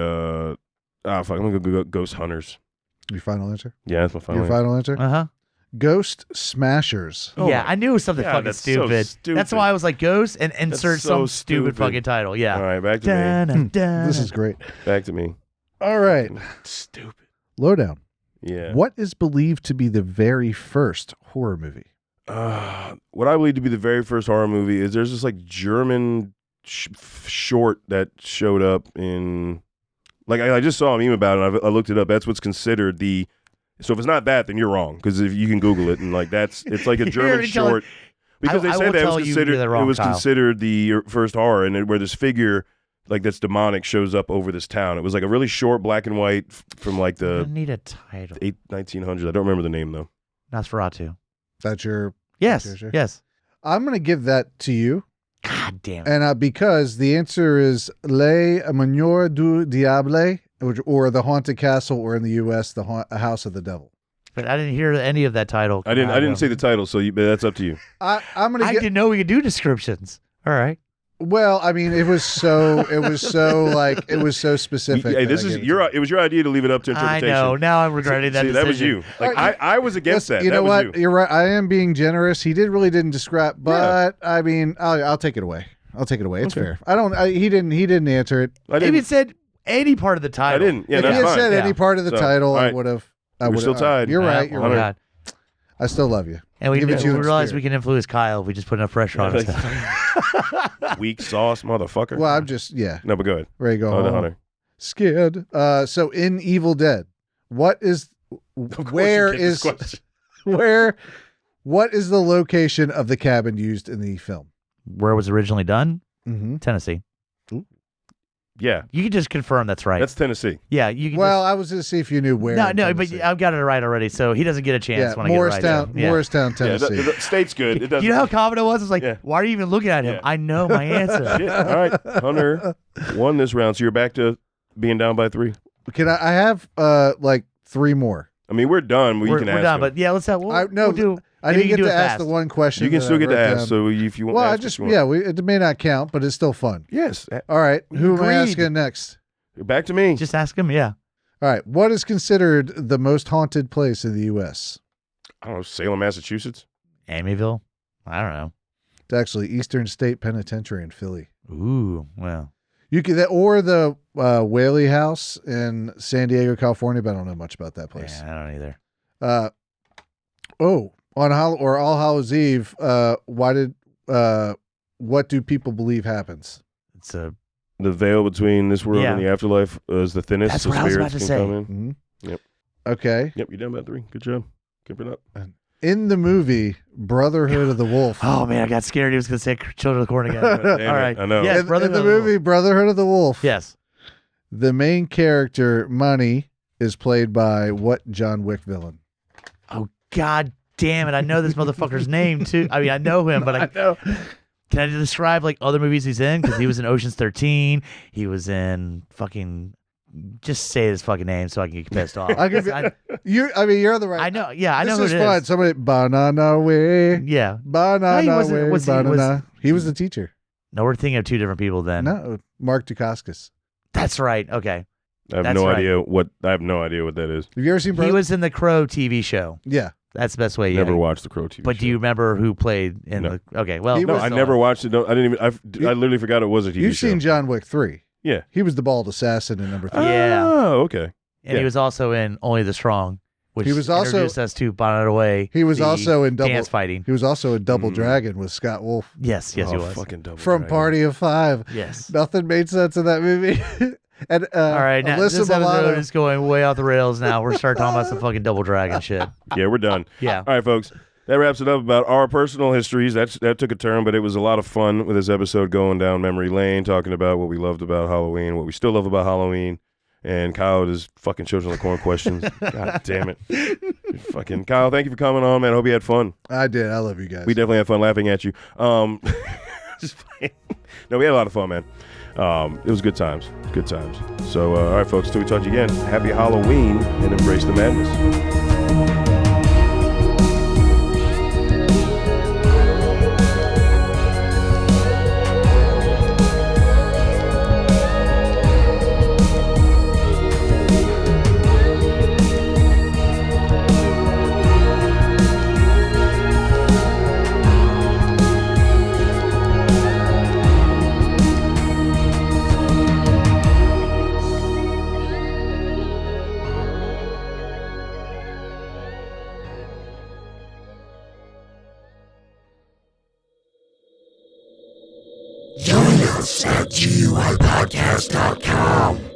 Fuck. I'm gonna go Ghost Hunters. Your final answer? Yeah, that's my final. Your final answer? Uh huh. Ghost Smashers. Oh yeah, my I knew it was something God, fucking that's so stupid. stupid. That's why I was like Ghost and insert so some stupid stupid. fucking title. Yeah. All right, back to me. Dun-dun-dun. This is great. Back to me. All right. Stupid. Lowdown. Yeah. What is believed to be the very first horror movie? What I believe to be the very first horror movie is there's this like German short that showed up in, like I just saw a meme about it. And I looked it up. That's what's considered the. So if it's not that, then you're wrong because if you can Google it and like it's like a You're German already telling- short because I they will said that it tell was you considered you're wrong, it was Kyle. considered the first horror and where this figure like that's demonic shows up over this town. It was like a really short black and white from like I the need a title. 1900s. I don't remember the name though. Nosferatu. That's your. Yes. Sure, sure. Yes. I'm going to give that to you. God damn it. And because the answer is Le Manoir du Diable, or The Haunted Castle, or in the U.S., The House of the Devil. But I didn't hear any of that title. I didn't say the title, so but that's up to you. I'm going to I get. didn't know we could do descriptions. All right. Well, I mean, it was so specific. Hey, that this I is gave it your. to you. It was your idea to leave it up to I interpretation. know. Now I'm regretting that See, that was decision. you. Like All right, I was against that. You that know was what? you. You're right. I am being generous. He didn't describe, but I mean, I'll take it away. I'll take it away. It's fair. He didn't answer it. I Maybe didn't. it said any part of the title. I didn't. Yeah, if he that's had fine. said any Yeah. part of the So, title, all I right. would have. We're still tied. You're right. You're Oh, my right. God. I still love you. And we Give it to you in realize spirit. we can influence Kyle if we just put enough pressure on us. Weak sauce, motherfucker. Well, I'm just No, but go ahead. ready to go Oh, the home. hunter. Scared. So in Evil Dead, what is where is what is the location of the cabin used in the film? Where it was originally done? Mm-hmm. Tennessee. Yeah, You can just confirm that's right. that's Tennessee. Yeah, you can Well, I was going to see if you knew where. just, in no, but Tennessee. I've got it right already, so he doesn't get a chance Yeah, when I get it Morristown, right. Yeah. Morristown, Yeah, Tennessee. the state's good. It doesn't. You know how confident I was? I was like, Yeah. why are you even looking at him? Yeah. I know my answer. Shit. All right, Hunter won this round, so you're back to being down by 3. Can I have like 3 more? I mean, we're done. You We're can done, ask them. but yeah, let's have. I- no, we'll do. I maybe didn't you get can do to it ask fast. the one question. You can that still I get to wrote ask. down. So if you want, Well, ask I what just you want. it may not count, but it's still fun. Yes. All right, who am I Agreed. asking next? Back to me. Just ask him. Yeah. All right, what is considered the most haunted place in the U.S.? I don't know, Salem, Massachusetts. Amityville. I don't know. It's actually Eastern State Penitentiary in Philly. Ooh. Well. You could or the Whaley House in San Diego, California, but I don't know much about that place. Yeah, I don't either. On All Hallows Eve, what do people believe happens? It's a. The veil between this world Yeah. and the afterlife is the thinnest. That's so what I was spirits about to can say. come in. Mm-hmm. Yep. Okay. Yep, you're down by 3. Good job. Keep it up. In the movie Brotherhood of the Wolf. Oh man, I got scared. He was gonna say Children of the Corn again. Damn All it, right. I know. Yes, in Brotherhood the of the Wolf. movie Brotherhood of the Wolf. Yes. The main character, Money, is played by what John Wick villain? Oh God damn it! I know this motherfucker's name too. I mean, I know him, but I know. can I describe like other movies he's in? Because he was in Ocean's 13. He was in fucking just say his fucking name so I can get pissed off. I'll give you, you're the right. I know. Yeah, I know This who is it fun. is. Somebody banana way. Yeah. Banana No, he wasn't- way. was he- Banana. He was the teacher. No, we're thinking of two different people then. No, Mark Dukakis. That's right. Okay. I have That's no right. idea what that is. Have you ever seen? He was in the Crow TV show. Yeah. That's the best way. Never Yeah. watched the Crow TV But show. do you remember who played in No. the? Okay. Well, He No, was I the- never watched it. No, I didn't even. I literally forgot it was a TV You've show. seen John Wick 3. Yeah. He was the bald assassin in number 3. Yeah. Oh, okay. And Yeah. he was also in Only the Strong, which He was also- introduced us to Bonnet Away. He was the also in Double dance fighting. He was also in Double Dragon with Scott Wolf Yes, yes, oh, he was. Fucking double from dragon. Party of 5. Yes. Nothing made sense in that movie. And All right, now Alyssa this episode Milano. is going way off the rails. Now we're starting talking about some fucking Double Dragon shit. Yeah, we're done. Yeah. All right, folks. That wraps it up about our personal histories. That took a turn, but it was a lot of fun with this episode going down memory lane, talking about what we loved about Halloween, what we still love about Halloween, and Kyle with his fucking Children of the Corn questions. God damn it. Fucking Kyle, thank you for coming on, man. I hope you had fun. I did. I love you guys. We definitely had fun laughing at you. Just playing. No, we had a lot of fun, man. It was good times. Good times. So, all right, folks, till we talk to you again, happy Halloween and embrace the madness. Join us at GUIPodcast.com.